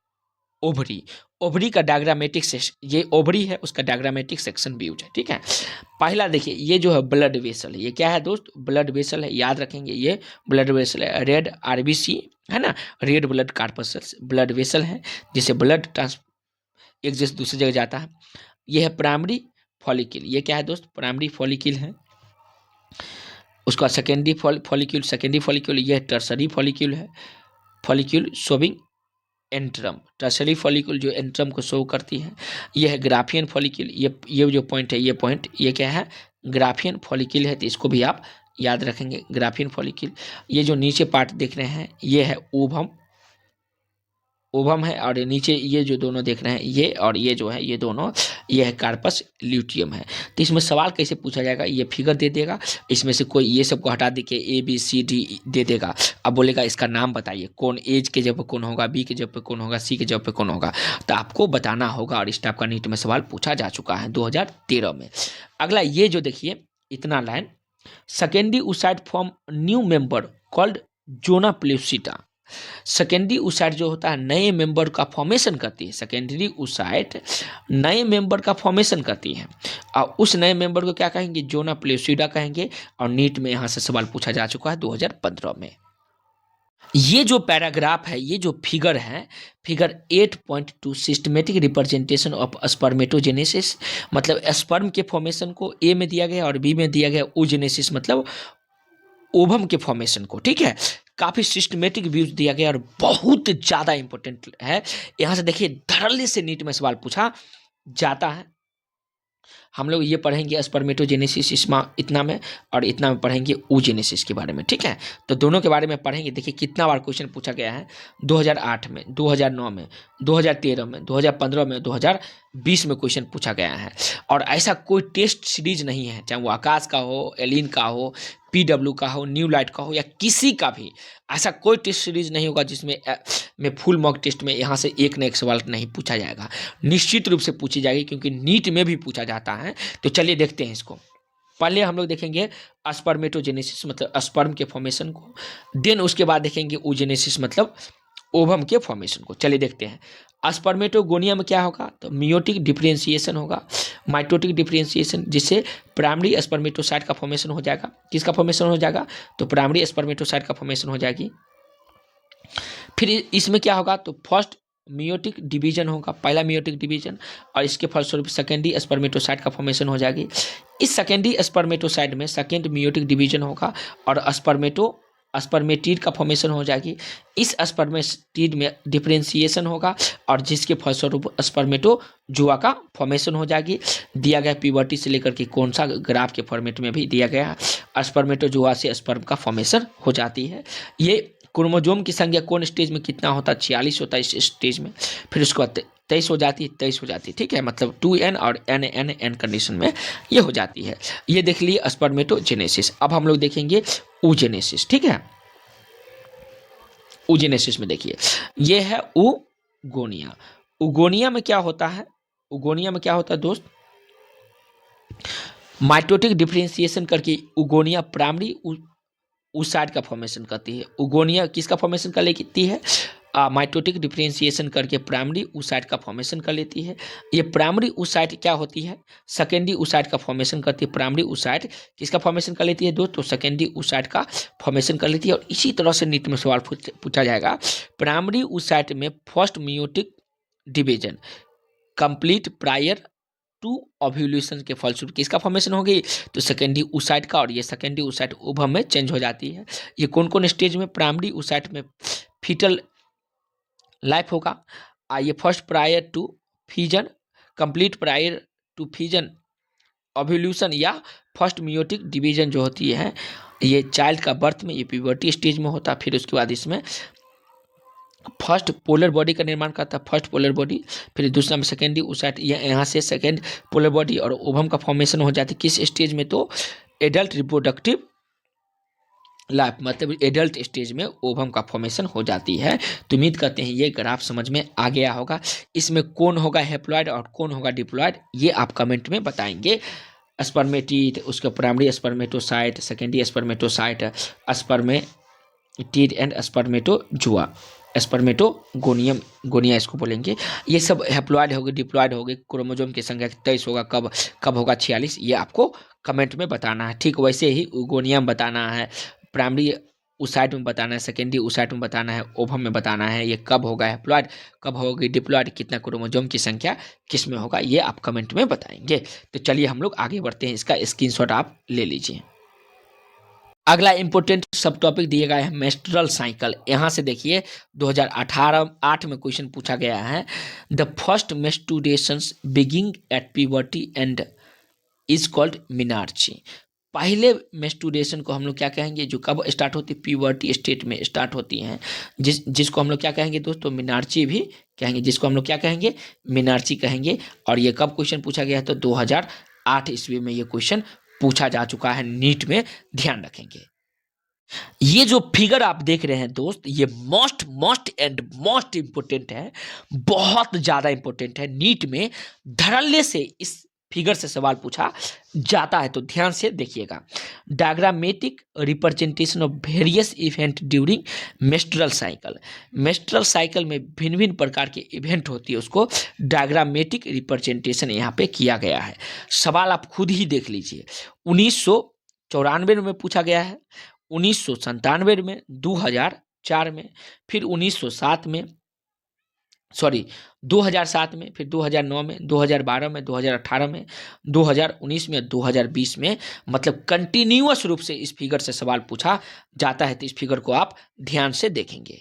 ovary, ovary का डायग्रामेटिक सेक्शन, ये ओवरी है उसका डायग्रामेटिक सेक्शन व्यूज है, ठीक है। पहला देखिए, ये जो है ब्लड वेसल है, ये क्या है दोस्त? ब्लड वेसल है, याद रखेंगे ये ब्लड वेसल है। रेड आरबीसी है ना, रेड ब्लड कार्पसेल्स ब्लड वेसल है, जिसे ब्लड ट्रांस एक जगह दूसरी जगह जाता है। यह है प्राइमरी फॉलिकल, ये क्या है दोस्त? प्राइमरी फॉलिकल है। उसका सेकेंडरी फॉलिक्यूल, सेकेंडरी फॉलिक्यूल, यह टर्सरी फॉलिक्यूल है। Follicle showing antrum, tertiary follicle जो एंट्रम को शो करती है। यह है ग्राफियन फॉलिक्यूल, ये जो पॉइंट है, ये पॉइंट ये क्या है? ग्राफियन फॉलिक्यूल है, तो इसको भी आप याद रखेंगे, ग्राफियन फॉलिक्यूल। ये जो नीचे पार्ट देख रहे हैं ये है ओवम, ओवम है, और नीचे ये जो दोनों देख रहे हैं ये और ये जो है ये दोनों, ये है कार्पस ल्यूटियम है। तो इसमें सवाल कैसे पूछा जाएगा, ये फिगर दे देगा, इसमें से कोई ये सब को हटा दे के ABCD दे देगा। अब बोलेगा इसका नाम बताइए, कौन एज के जगह पे कौन होगा, बी के जगह पे कौन होगा, सी के जगह पे कौन होगा, तो आपको बताना होगा। और इस टाइप का नीट में सवाल पूछा जा चुका है 2013 में। अगला ये जो देखिए इतना line, secondary oocyte form new membrane called zona pellucida. Secondary oocyte जो होता है नए मेंबर का फॉर्मेशन करती है, सेकेंडरी उसाइड नए मेंबर का फॉर्मेशन करती है, और उस नए मेंबर को क्या कहेंगे, जोना प्लूसिडा कहेंगे। और नीट में यहाँ से सवाल पूछा जा चुका है 2015 में। ये जो पैराग्राफ है, ये जो फिगर है, figure 8.2 systematic representation of spermatogenesis, मतलब स्पर्म के फॉर्मेशन को ए में दिया गया और बी में दिया गया ओजेनेसिस मतलब ओवम के फॉर्मेशन को, ठीक है। काफ़ी सिस्टमेटिक व्यूज दिया गया और बहुत ज़्यादा इंपॉर्टेंट है। यहाँ से देखिए धड़ल्ले से नीट में सवाल पूछा जाता है। हम लोग ये पढ़ेंगे स्पर्मेटोजेनेसिस इसमें इतना में, और इतना में पढ़ेंगे oogenesis के बारे में, ठीक है। तो दोनों के बारे में पढ़ेंगे। देखिए कितना बार क्वेश्चन पूछा गया है, 2008 में, 2009 में, 2013 में, 2015 में, 2020 में क्वेश्चन पूछा गया है। और ऐसा कोई टेस्ट सीरीज नहीं है, चाहे वो आकाश का हो, एलिन का हो, PW का हो, न्यू लाइट का हो, या किसी का भी, ऐसा कोई टेस्ट सीरीज नहीं होगा जिसमें में फुल मॉक टेस्ट में यहाँ से एक न एक सवाल नहीं पूछा जाएगा। निश्चित रूप से पूछी जाएगी, क्योंकि नीट में भी पूछा जाता है। तो चलिए देखते हैं इसको। पहले हम लोग देखेंगे स्पर्मेटोजेनेसिस मतलब स्पर्म के फॉर्मेशन को, देन उसके बाद देखेंगे oogenesis मतलब ओवम के फॉर्मेशन को। चलिए देखते हैं। स्पर्मेटोगोनिया में क्या होगा, तो मियोटिक डिफरेंशिएशन होगा, माइटोटिक डिफरेंशिएशन, जिससे प्राइमरी स्पर्मेटोसाइट का फॉर्मेशन हो जाएगा। किसका फॉर्मेशन हो जाएगा, तो प्राइमरी स्पर्मेटोसाइट का फॉर्मेशन हो जाएगी। फिर इसमें क्या होगा, तो फर्स्ट मियोटिक डिवीजन होगा, पहला मियोटिक डिवीजन, और इसके फलस्वरूप सेकेंडरी स्पर्मेटोसाइट का फॉर्मेशन हो जाएगी। इस सेकेंडरी स्पर्मेटोसाइट में सेकेंड मियोटिक डिवीजन होगा और स्पर्मेटिड का फॉर्मेशन हो जाएगी। इस स्पर्मेटिड में डिफरेंशिएशन होगा और जिसके फलस्वरूप स्पर्मेटोजुआ का फॉर्मेशन हो जाएगी। दिया गया प्यूबर्टी से लेकर के कौन सा ग्राफ के फॉर्मेट में भी दिया गया है, स्पर्मेटोजुआ से स्पर्म का फॉर्मेशन हो जाती है। ये क्रोमोजोम की संख्या कौन स्टेज में कितना होता है, 46 होता है इस स्टेज में। फिर उसके बाद 23 हो जाती है, 23 हो जाती है, ठीक है। मतलब 2n और n कंडीशन में ये हो जाती है। ये देख लिए स्पर्मेटोजेनेसिस। अब हम लोग देखेंगे oogenesis, ठीक है। oogenesis में देखिए ये है उगोनिया। उगोनिया में क्या होता है, उगोनिया में क्या होता है दोस्त, माइटोटिक डिफरेंशिएशन करके उगोनिया प्राइमरी oocyte का फॉर्मेशन करती है। उगोनिया किसका फॉर्मेशन कर लेती है, माइटोटिक डिफरेंशिएशन करके प्राइमरी oocyte का फॉर्मेशन कर लेती है। ये प्राइमरी oocyte क्या होती है, सेकेंडरी oocyte का फॉर्मेशन करती है। प्राइमरी oocyte किसका फॉर्मेशन कर लेती है दोस्त, तो सेकेंडरी oocyte का फॉर्मेशन कर लेती है। और इसी तरह से नीट में सवाल पूछा जाएगा, प्राइमरी oocyte में first meiotic division complete prior to ovulation के फलस्वरूप किसका फॉर्मेशन हो गई, तो सेकेंडरी oocyte का। और ये सेकेंडरी oocyte ओवम में चेंज हो जाती है। ये कौन कौन स्टेज में, प्राइमरी oocyte में फीटल लाइफ होगा, ये first prior to fusion, complete prior to fusion ovulation, या फर्स्ट मियोटिक डिवीजन जो होती है ये चाइल्ड का बर्थ में, ये प्यूबर्टी स्टेज में होता है। फिर उसके बाद इसमें फर्स्ट पोलर बॉडी का निर्माण करता है, फर्स्ट पोलर बॉडी। फिर दूसरा में सेकेंडरी oocyte, ये यहाँ से सेकेंड पोलर बॉडी और ओवम का फॉर्मेशन हो जाती है। किस स्टेज में, तो एडल्ट रिप्रोडक्टिव लाइफ मतलब एडल्ट स्टेज में ओवम का फॉर्मेशन हो जाती है। तो उम्मीद करते हैं ये ग्राफ समझ में आ गया होगा। इसमें कौन होगा हैप्लॉइड और कौन होगा डिप्लॉइड, ये आप कमेंट में बताएंगे। स्पर्मेटिड, उसका primary spermatocyte, secondary spermatocyte, spermatid and spermatozoa, spermatogonium gonia इसको बोलेंगे। ये सब हैप्लॉइड होगी, डिप्लॉइड होगी, क्रोमोजोम की संख्या 23 होगा, कब होगा 46, ये आपको कमेंट में बताना है। ठीक वैसे ही गोनिया में बताना है, प्राइमरी oocyte में बताना है, सेकेंडरी oocyte में बताना है, ओवम में बताना है ये कब होगा हैप्लॉइड, कब होगी डिप्लॉइड, कितना क्रोमोजोम की संख्या किस में होगा, ये आप कमेंट में बताएंगे। तो चलिए हम लोग आगे बढ़ते हैं, इसका स्क्रीनशॉट आप ले लीजिए। अगला इंपॉर्टेंट सब टॉपिक दिया गया है मेंस्ट्रुअल साइकिल। यहाँ से देखिए 2018 में क्वेश्चन पूछा गया है, the first menstruations begin at puberty and is called menarche. पहले मेंस्ट्रुएशन को हम लोग क्या कहेंगे, जो कब स्टार्ट होती है, प्यूबर्टी स्टेट में स्टार्ट होती हैं, जिसको हम लोग क्या कहेंगे दोस्तों, मिनार्ची भी कहेंगे, जिसको हम लोग क्या कहेंगे, मिनार्ची कहेंगे। और ये कब क्वेश्चन पूछा गया है, तो 2008 ईस्वी में ये क्वेश्चन पूछा जा चुका है, नीट में, ध्यान रखेंगे। ये जो फिगर आप देख रहे हैं दोस्त, ये most most and most important है, बहुत ज्यादा इंपोर्टेंट है। नीट में धड़ल्ले से इस फिगर से सवाल पूछा जाता है, तो ध्यान से देखिएगा। Diagrammatic representation of various event during menstrual cycle. Menstrual cycle में भिन्न भिन्न प्रकार के इवेंट होती है, उसको डायग्रामेटिक रिप्रेजेंटेशन यहाँ पे किया गया है। सवाल आप खुद ही देख लीजिए। 1994 में पूछा गया है, 1997 में, 2004 में, फिर 1907 में, सॉरी 2007 में, फिर 2009 में, 2012 में, 2018 में, 2019 में, 2020 में, मतलब कंटिन्यूअस रूप से इस फिगर से सवाल पूछा जाता है। तो इस फिगर को आप ध्यान से देखेंगे।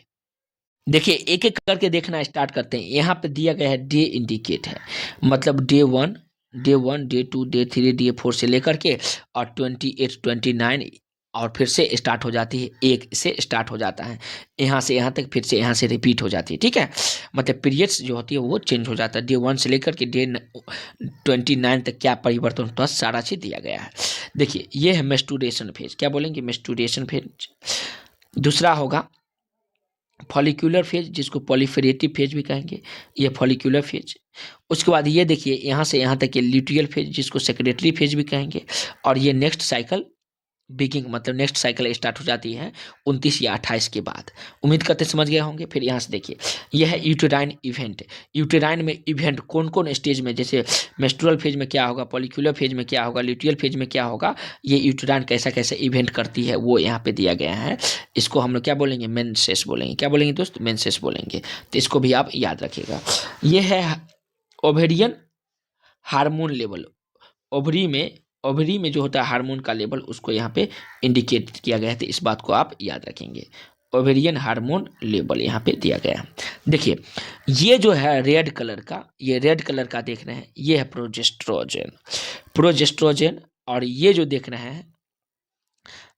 देखिए एक एक करके देखना स्टार्ट करते हैं। यहाँ पे दिया गया है डे इंडिकेट है, मतलब डे 1, डे 2, डे 3, डे 4 से लेकर के और 28, 29 और फिर से स्टार्ट हो जाती है, 1 से स्टार्ट हो जाता है, यहाँ से यहाँ तक, फिर से यहाँ से रिपीट हो जाती है। ठीक है, मतलब पीरियड्स जो होती है वो चेंज हो जाता है। डे 1 से लेकर के डे 29 तक क्या परिवर्तन होता है, सारा चीज दिया गया है। देखिए ये है मेस्टुरेशन फेज, क्या बोलेंगे, मेस्टुरेशन फेज। दूसरा होगा फॉलिक्यूलर फेज, जिसको पॉलीफेरेटिव फेज भी कहेंगे, ये फॉलिक्यूलर फेज। उसके बाद ये देखिए यहाँ से यहाँ तक ये ल्यूटियल फेज, जिसको सेक्रेटरी फेज भी कहेंगे। और ये नेक्स्ट साइकिल बिगिंग, मतलब नेक्स्ट साइकिल स्टार्ट हो जाती है 29 या 28 के बाद। उम्मीद करते समझ गए होंगे। फिर यहाँ से देखिए यह है यूटेराइन इवेंट। यूटेराइन में इवेंट कौन कौन स्टेज में, जैसे मेस्ट्रुअल फेज में क्या होगा, पॉलिक्यूलर फेज में क्या होगा, ल्यूटियल फेज में क्या होगा, ये यूटेराइन कैसा कैसा इवेंट करती है वो यहाँ पे दिया गया है। इसको हम लोग क्या बोलेंगे, मेंसेस बोलेंगे। क्या बोलेंगे दोस्त, मेंसेस बोलेंगे। तो इसको भी आप याद रखिएगा। ये है ओवेरियन हार्मोन लेवल। ओवरी में जो होता है हार्मोन का लेवल, उसको यहाँ पे इंडिकेट किया गया है, तो इस बात को आप याद रखेंगे। ओवेरियन हार्मोन लेवल यहाँ पे दिया गया है। देखिए ये जो है रेड कलर का, ये रेड कलर का देख रहे हैं, ये है प्रोजेस्ट्रोजन, प्रोजेस्ट्रोजन। और ये जो देख रहे हैं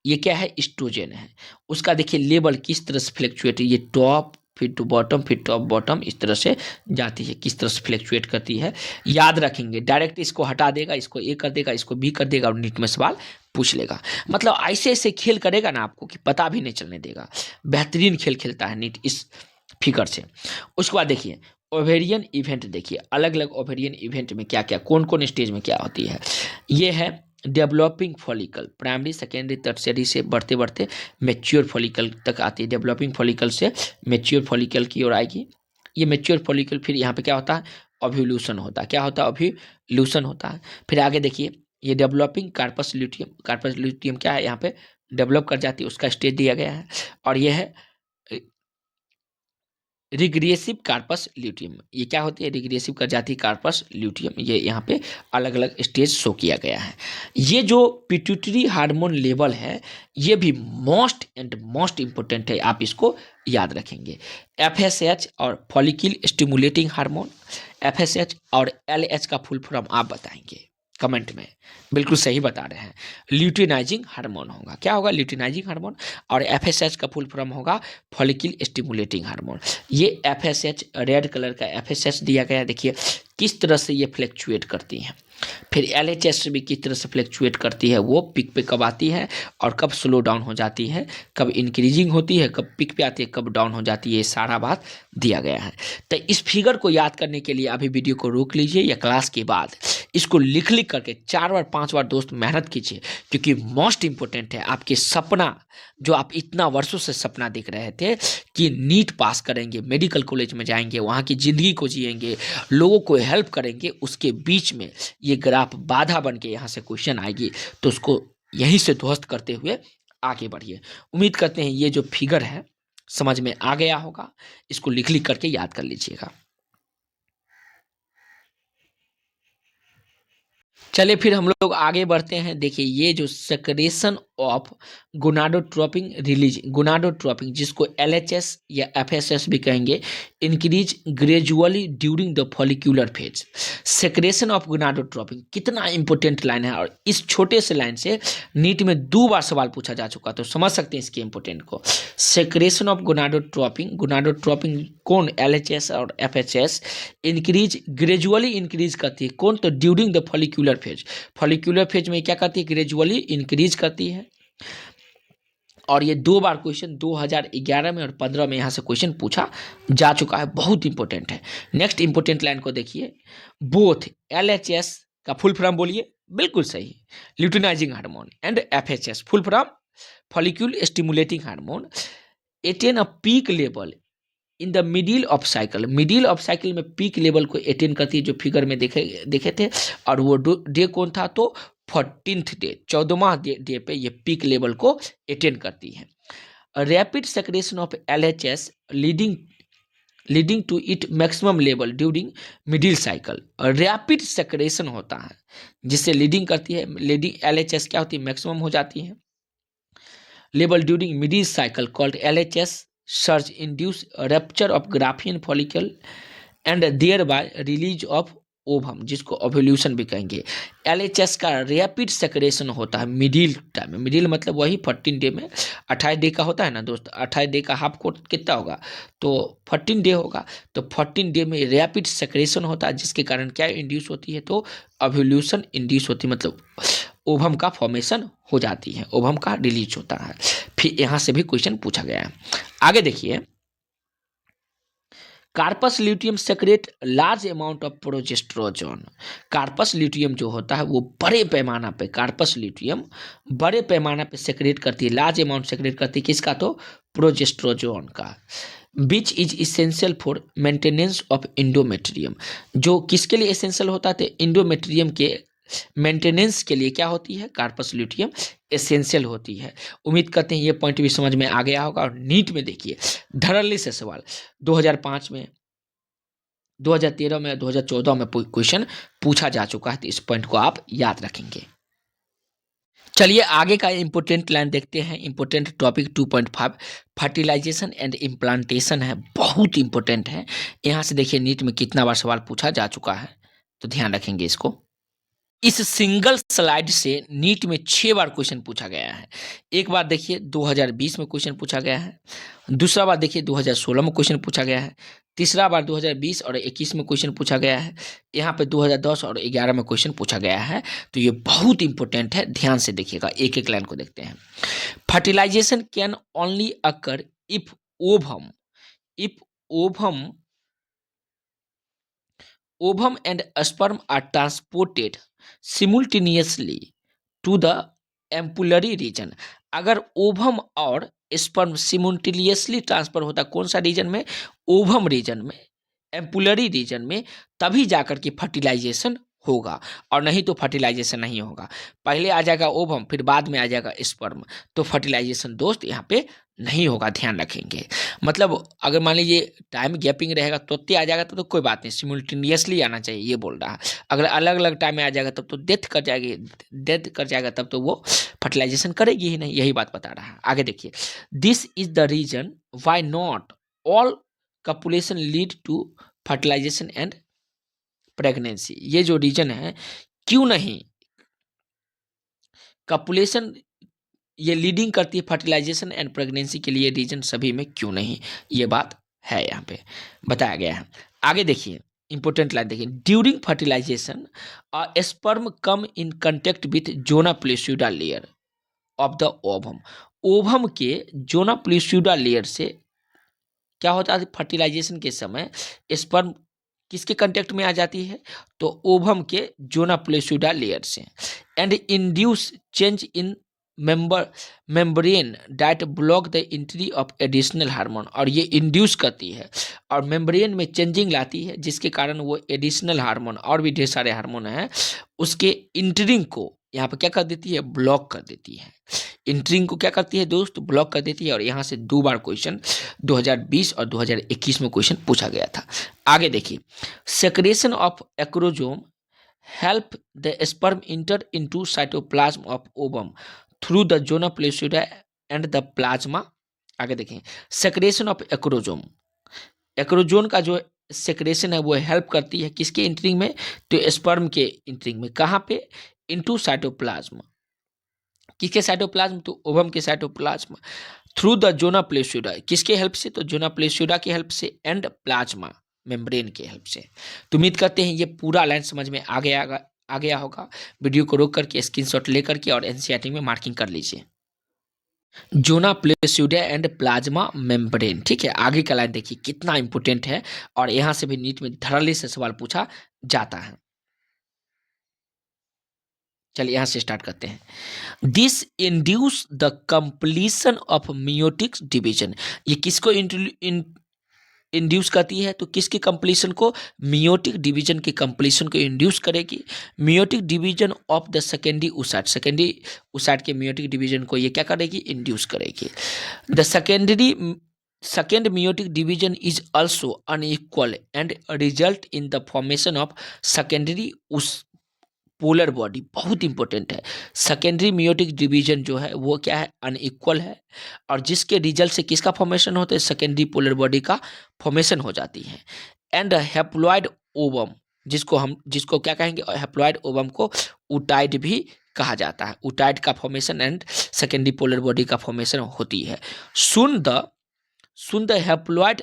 ये क्या है, एस्ट्रोजन है। उसका देखिए लेवल किस तरह से फ्लक्चुएट, ये टॉप फिर टू बॉटम, फिर टॉप बॉटम, इस तरह से जाती है, किस तरह से फ्लक्चुएट करती है, याद रखेंगे। डायरेक्ट इसको हटा देगा, इसको ए कर देगा, इसको बी कर देगा और नीट में सवाल पूछ लेगा। मतलब ऐसे ऐसे खेल करेगा ना आपको कि पता भी नहीं चलने देगा। बेहतरीन खेल खेलता है नीट इस फिगर से। उसके बाद देखिए ओवेरियन इवेंट, देखिए अलग अलग ओवेरियन इवेंट में क्या क्या, कौन कौन स्टेज में क्या होती है। ये है developing follicle, primary secondary tertiary से बढ़ते बढ़ते मैच्योर फॉलिकल तक आती है। डेवलपिंग फॉलिकल से मैच्योर फॉलिकल की ओर आएगी। ये मैच्योर फॉलिकल, फिर यहाँ पे क्या होता है, ओव्यूल्यूशन होता है। क्या होता है, ओव्यूल्यूशन होता है। फिर आगे देखिए ये developing corpus luteum, corpus luteum क्या है, यहाँ पे डेवलप कर जाती है, उसका स्टेज दिया गया है। और ये है रिग्रेसिव कार्पस ल्यूटियम, ये क्या होती है, रिग्रेसिव कर जाती है कार्पस ल्यूटियम। ये यहाँ पे अलग अलग स्टेज शो किया गया है। ये जो पिट्यूटरी हार्मोन लेवल है, ये भी मोस्ट एंड मोस्ट इंपोर्टेंट है, आप इसको याद रखेंगे। FSH और फॉलिकल स्टिमुलेटिंग हार्मोन, FSH और LH का फुल फॉर्म आप बताएंगे कमेंट में, बिल्कुल सही बता रहे हैं। ल्यूटिनाइजिंग हार्मोन होगा, क्या होगा, ल्यूटिनाइजिंग हार्मोन। और FSH का फुल फॉर्म होगा फॉलिकल स्टिमुलेटिंग हार्मोन। ये FSH रेड कलर का FSH दिया गया, देखिए किस तरह से ये फ्लक्चुएट करती हैं। फिर LHS भी किस तरह से फ्लक्चुएट करती है, वो पिक पे कब आती है और कब स्लो डाउन हो जाती है, कब इंक्रीजिंग होती है, कब पिक पे आती है, कब डाउन हो जाती है, ये सारा बात दिया गया है। तो इस फिगर को याद करने के लिए अभी वीडियो को रोक लीजिए, या क्लास के बाद इसको लिख लिख करके 4 बार 5 बार दोस्त मेहनत कीजिए, क्योंकि मोस्ट इंपोर्टेंट है। आपके सपना जो आप इतना वर्षों से सपना देख रहे थे कि नीट पास करेंगे, मेडिकल कॉलेज में जाएंगे, वहाँ की ज़िंदगी को जिएंगे, लोगों को हेल्प करेंगे, उसके बीच में ये ग्राफ बाधा बन के यहाँ से क्वेश्चन आएगी, तो उसको यहीं से ध्वस्त करते हुए आगे बढ़िए। उम्मीद करते हैं ये जो फिगर है समझ में आ गया होगा, इसको लिख लिख करके याद कर लीजिएगा। चलिए फिर हम लोग आगे बढ़ते हैं। देखिए ये जो secretion of gonadotropin release, gonadotropin जिसको LHS या FSS भी कहेंगे, increase gradually during the follicular phase. Secretion of gonadotropin कितना इंपॉर्टेंट लाइन है, और इस छोटे से लाइन से नीट में 2 बार सवाल पूछा जा चुका, तो समझ सकते हैं इसके इंपॉर्टेंट को। सेक्रेशन ऑफ गोनाडोट्रोपिन, गोनाडोट्रोपिन कौन, LHS और FHS इंक्रीज ग्रेजुअली इंक्रीज करती है, कौन, तो during the follicular phase. Follicular phase में क्या करती है, ग्रेजुअली इंक्रीज करती है। और ये 2 बार क्वेश्चन 2011 में और 15 में यहाँ से क्वेश्चन पूछा जा चुका है, बहुत इंपॉर्टेंट है। नेक्स्ट इंपॉर्टेंट लाइन को देखिए, बोथ LHS का फुल फॉर्म बोलिए, बिल्कुल सही, luteinizing hormone, and FHS full form follicle stimulating hormone, attain a peak level in the middle of cycle. Middle of cycle में पीक लेवल को attain करती है, जो फिगर में देखे थे। और वो डे कौन था, तो 14th डे, 14वां डे पे ये पीक लेवल को अटेन करती है। Rapid secretion of LHS leading to it maximum level during middle cycle. Rapid secretion होता है जिससे लीडिंग करती है, लीडिंग LHS क्या होती है, मैक्सिमम हो जाती है level during middle cycle, called LHS surge induce rupture of Graafian follicle and thereby release of ovum, जिसको ओव्यूल्यूशन भी कहेंगे। LHS का रैपिड सेक्रेशन होता है मिडिल टाइम में, मिडिल मतलब वही 14 डे में, 28 डे का होता है ना दोस्त, 28 डे का हाफ कोट कितना होगा, तो 14 डे होगा। तो 14 डे में रैपिड सेक्रेशन होता है, जिसके कारण क्या इंड्यूस होती है, तो ओव्यूल्यूशन इंड्यूस होती है, मतलब ओवम का फॉर्मेशन हो जाती है, ओवम का रिलीज होता है। फिर यहाँ से भी क्वेश्चन पूछा गया है। आगे देखिए, corpus luteum secrete large amount of progesterone. Corpus luteum जो होता है वो बड़े पैमाना पे, कार्पस ल्यूटियम बड़े पैमाना पे सेक्रेट करती है, लार्ज अमाउंट सेक्रेट करती है, किसका, तो प्रोजेस्ट्रोजोन का। Which is essential for maintenance of endometrium, जो किसके लिए एसेंशियल होता है, तो इंडोमेट्रियम के मेंटेनेंस के लिए क्या होती है, कार्पस ल्यूटियम एसेंशियल होती है। उम्मीद करते हैं ये पॉइंट भी समझ में आ गया होगा। और नीट में देखिए धड़ल्ले से सवाल 2005 में, 2013 में, 2014 में क्वेश्चन पूछा जा चुका है, तो इस पॉइंट को आप याद रखेंगे। चलिए आगे का इंपोर्टेंट लाइन देखते हैं। Important topic 2.5 fertilisation and implantation है, बहुत इंपॉर्टेंट है। यहाँ से देखिए नीट में कितना बार सवाल पूछा जा चुका है, तो ध्यान रखेंगे इसको। इस सिंगल स्लाइड से नीट में 6 बार क्वेश्चन पूछा गया है। एक बार देखिए 2020 में क्वेश्चन पूछा गया है, दूसरा बार देखिए 2016 में क्वेश्चन पूछा गया है, तीसरा बार 2020 और 21 में क्वेश्चन पूछा गया है, यहाँ पे 2010 और 11 में क्वेश्चन पूछा गया है। तो ये बहुत इंपॉर्टेंट है, ध्यान से देखिएगा, एक एक लाइन को देखते हैं। Fertilisation can only occur if ovum and sperm are transported simultaneously to the ampullary region। अगर ओवम और स्पर्म सिमुल्टेनियसली ट्रांसफर होता कौन सा रीजन में, ओवम रीजन में, एम्पुलरी रीजन में, तभी जाकर के फर्टिलाइजेशन होगा, और नहीं तो फर्टिलाइजेशन नहीं होगा। पहले आ जाएगा ओवम, फिर बाद में आ जाएगा स्पर्म, तो फर्टिलाइजेशन दोस्त यहाँ पे नहीं होगा, ध्यान रखेंगे। मतलब अगर मान लीजिए टाइम गैपिंग रहेगा तो आ जाएगा तो कोई बात नहीं, सिमुल्टेनियसली आना चाहिए, ये बोल रहा है। अगर अलग अलग टाइम में आ जाएगा तब तो डेथ कर जाएगा, तब तो वो फर्टिलाइजेशन करेगी ही नहीं, यही बात बता रहा है। आगे देखिए, this is the reason why not all copulation lead to fertilisation and pregnancy. ये जो रीजन है, क्यों नहीं कपुलेशन ये लीडिंग करती है फर्टिलाइजेशन एंड प्रेगनेंसी के लिए, रीजन सभी में क्यों नहीं, ये बात है यहाँ पे बताया गया है। आगे देखिए इंपॉर्टेंट लाइन देखिए, during fertilisation sperm come in contact with zona pellucida layer of the ovum. Ovum के जोना प्लूसिडा लेयर से क्या होता है, फर्टिलाइजेशन के समय स्पर्म किसके कांटेक्ट में आ जाती है, तो ओवम के जोना प्लूसिडा लेयर से, and induce change in membrane that block the entry of additional hormone. और ये इंड्यूस करती है और मेम्ब्रेन में चेंजिंग लाती है, जिसके कारण वो एडिशनल हार्मोन और भी ढेर सारे हार्मोन हैं उसके इंटरिंग को यहाँ पर क्या कर देती है, ब्लॉक कर देती है। इंटरिंग को क्या करती है दोस्त, ब्लॉक कर देती है। और यहाँ से 2 बार क्वेश्चन 2020 और 2021 में क्वेश्चन पूछा गया था। आगे देखिए, secretion of acrosome help the sperm enter into cytoplasm of ovum through the zona pellucida and the plasma. आगे देखें, सेक्रेशन ऑफ एक्रोजोम, एक्रोजोन का जो सेक्रेशन है वो हेल्प करती है किसके इंटरिंग में, तो स्पर्म के इंटरिंग में। कहाँ पे, इनटू साइटोप्लाज्म, किसके साइटोप्लाज्म, तो ओवम के साइटोप्लाज्म। थ्रू द जोना प्लेसिडा, किसके हेल्प से, तो जोना प्लेसिडा की हेल्प से, एंड प्लाज्मा मेम्ब्रेन के हेल्प से। तो उम्मीद करते हैं ये पूरा लाइन समझ में आ गया होगा। वीडियो को रोक करके स्क्रीनशॉट लेकर के और एनसीईआरटी में मार्किंग कर लीजिए। जोना प्लेसिडा एंड प्लाज्मा मेम्ब्रेन, ठीक है। आगे का लाइन देखिए कितना इंपोर्टेंट है, और यहां से भी नीट में धड़ल्ले से सवाल पूछा जाता है। चलिए यहां से स्टार्ट करते हैं। This induce the completion of meiotic division, ये किसको इंड्यूस करती है, तो किसके कंप्लीशन को, मियोटिक डिवीजन के कंप्लीशन को इंड्यूस करेगी। Meiotic division of the secondary oocyte, secondary oocyte के मियोटिक डिवीजन को ये क्या करेगी, इंड्यूस करेगी। The second meiotic division is also unequal and result in the formation of secondary polar body. बहुत इंपॉर्टेंट है, सेकेंडरी मियोटिक डिवीजन जो है वो क्या है, अनइक्वल है, और जिसके रिजल्ट से किसका फॉर्मेशन होता है, सेकेंडरी पोलर बॉडी का फॉर्मेशन हो जाती है। एंड हैप्लॉइड ओवम, जिसको क्या कहेंगे, हैप्लॉइड ओवम को उटाइड भी कहा जाता है। उटाइड का formation and secondary polar body का फॉर्मेशन होती है। Soon the haploid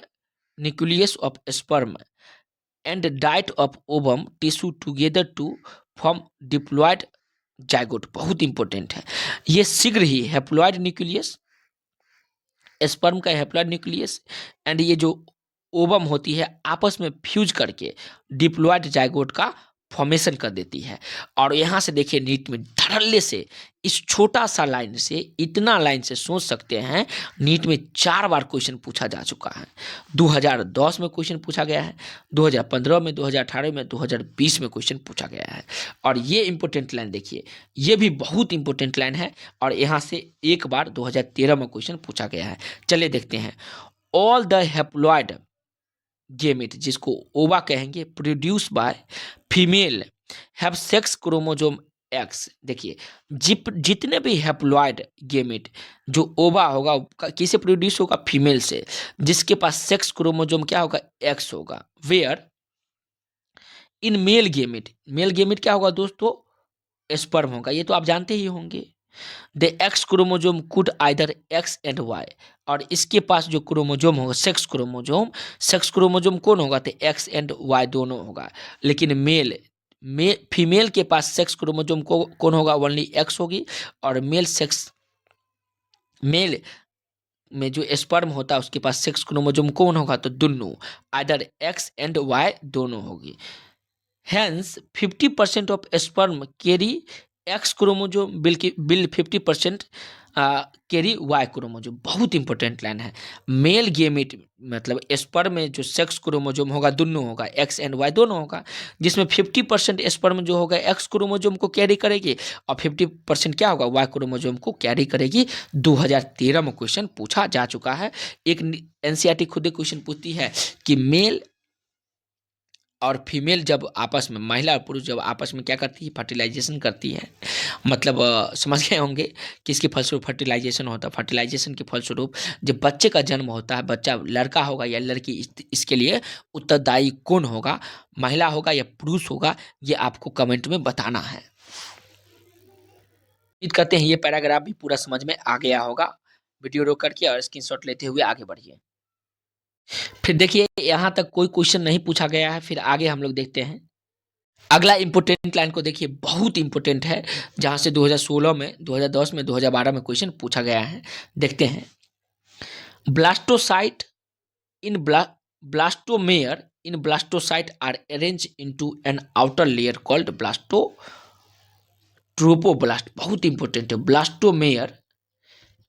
nucleus of sperm and that of ovum tissue together to form diploid zygote. बहुत इंपॉर्टेंट है, ये शीघ्र ही हैप्लॉइड न्यूक्लियस, स्पर्म का हैप्लॉइड न्यूक्लियस एंड ये जो ओवम होती है आपस में फ्यूज करके डिप्लॉयड जाइगोट का फॉर्मेशन कर देती है। और यहाँ से देखिए नीट में धड़ल्ले से इस छोटा सा लाइन से, इतना लाइन से सोच सकते हैं, नीट में 4 बार क्वेश्चन पूछा जा चुका है। 2010 में क्वेश्चन पूछा गया है, 2015 में, 2018 में, 2020 में क्वेश्चन पूछा गया है। और ये इंपॉर्टेंट लाइन देखिए, ये भी बहुत इंपॉर्टेंट लाइन है, और यहाँ से एक बार 2013 में क्वेश्चन पूछा गया है। चलिए देखते हैं। ऑल द हैप्लॉइड गेमेट, जिसको ओवा कहेंगे, produce by female have sex chromosome x. देखिए जितने भी हैप्लॉइड गेमेट जो ओवा होगा किसे प्रोड्यूस होगा, फीमेल से, जिसके पास सेक्स क्रोमोजोम क्या होगा, एक्स होगा। वेयर इन मेल गेमेट क्या होगा दोस्तों, स्पर्म होगा, ये तो आप जानते ही होंगे। The X chromosome could either X and Y, और इसके पास जो क्रोमोजोम होगा सेक्स क्रोमोजोम कौन होगा, तो एक्स एंड वाई दोनों होगा। लेकिन फीमेल के पास सेक्स क्रोमोजोम कौन होगा, ओनली एक्स होगी, और मेल में जो स्पर्म होता है उसके पास सेक्स क्रोमोजोम कौन होगा, तो दोनों, आइदर एक्स एंड वाई दोनों होगी। Hence 50% of sperm carry X chromosome while 50% carry Y chromosome. बहुत इंपॉर्टेंट लाइन है। मेल गेमेट मतलब स्पर्म में जो सेक्स क्रोमोजोम होगा दोनों होगा, एक्स एंड वाई दोनों होगा, जिसमें 50% स्पर्म जो होगा एक्स क्रोमोजोम को कैरी करेगी, और 50% क्या होगा, वाई क्रोमोजोम को कैरी करेगी। 2013 में क्वेश्चन पूछा जा चुका है। एक एनसीईआरटी खुद क्वेश्चन पूछती है कि मेल और फीमेल जब आपस में, महिला और पुरुष जब आपस में क्या करती है, फर्टिलाइजेशन करती है, मतलब समझ गए होंगे कि इसके फलस्वरूप फर्टिलाइजेशन होता है। फर्टिलाइजेशन के फलस्वरूप जब बच्चे का जन्म होता है, बच्चा लड़का होगा या लड़की, इसके लिए उत्तरदायी कौन होगा, महिला होगा या पुरुष होगा, ये आपको कमेंट में बताना है। उम्मीद करते हैं ये पैराग्राफ भी पूरा समझ में आ गया होगा। वीडियो रोक करके और स्क्रीनशॉट लेते हुए आगे बढ़िए। फिर देखिए यहाँ तक कोई क्वेश्चन नहीं पूछा गया है, फिर आगे हम लोग देखते हैं। अगला इंपोर्टेंट लाइन को देखिए, बहुत इंपोर्टेंट है, जहां से 2016 में, 2010 में, 2012 में क्वेश्चन पूछा गया है। देखते हैं। Blastocyst in blastomere in blastocyst are arrange into an outer layer called blastotrophoblast. बहुत इंपॉर्टेंट है। ब्लास्टोमेयर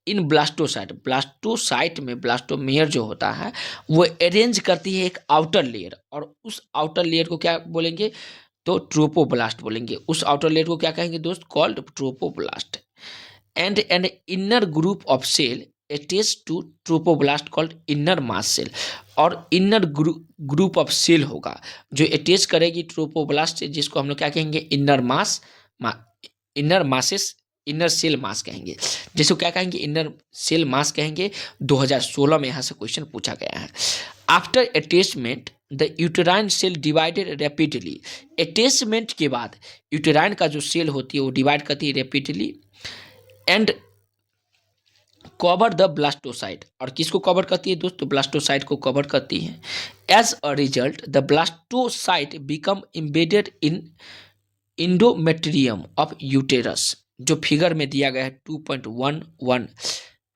इन ब्लास्टोसाइट में ब्लास्टोमेयर जो होता है वो अरेंज करती है एक आउटर लेयर, और उस आउटर लेयर को क्या बोलेंगे, तो ट्रोपोब्लास्ट बोलेंगे। उस आउटर लेयर को क्या कहेंगे दोस्त, called trophoblast. And an inner group of cell attach to trophoblast called inner mass cell, और इनर ग्रुप ऑफ सेल होगा जो अटैच करेगी ट्रोपोब्लास्ट से, जिसको हम लोग क्या कहेंगे, inner masses inner cell mass कहेंगे, जिसको क्या कहेंगे, इनर सेल मास कहेंगे। 2016 में यहाँ से क्वेश्चन पूछा गया है। After attachment the uterine cell divided rapidly, attachment के बाद यूटेराइन का जो सेल होती है वो डिवाइड करती है रैपिडली एंड कवर द ब्लास्टोसाइट, और किसको कवर करती है दोस्तों, ब्लास्टोसाइट को कवर करती है। As a result the blastocyst become embedded in endometrium of uterus, जो फिगर में दिया गया है 2.11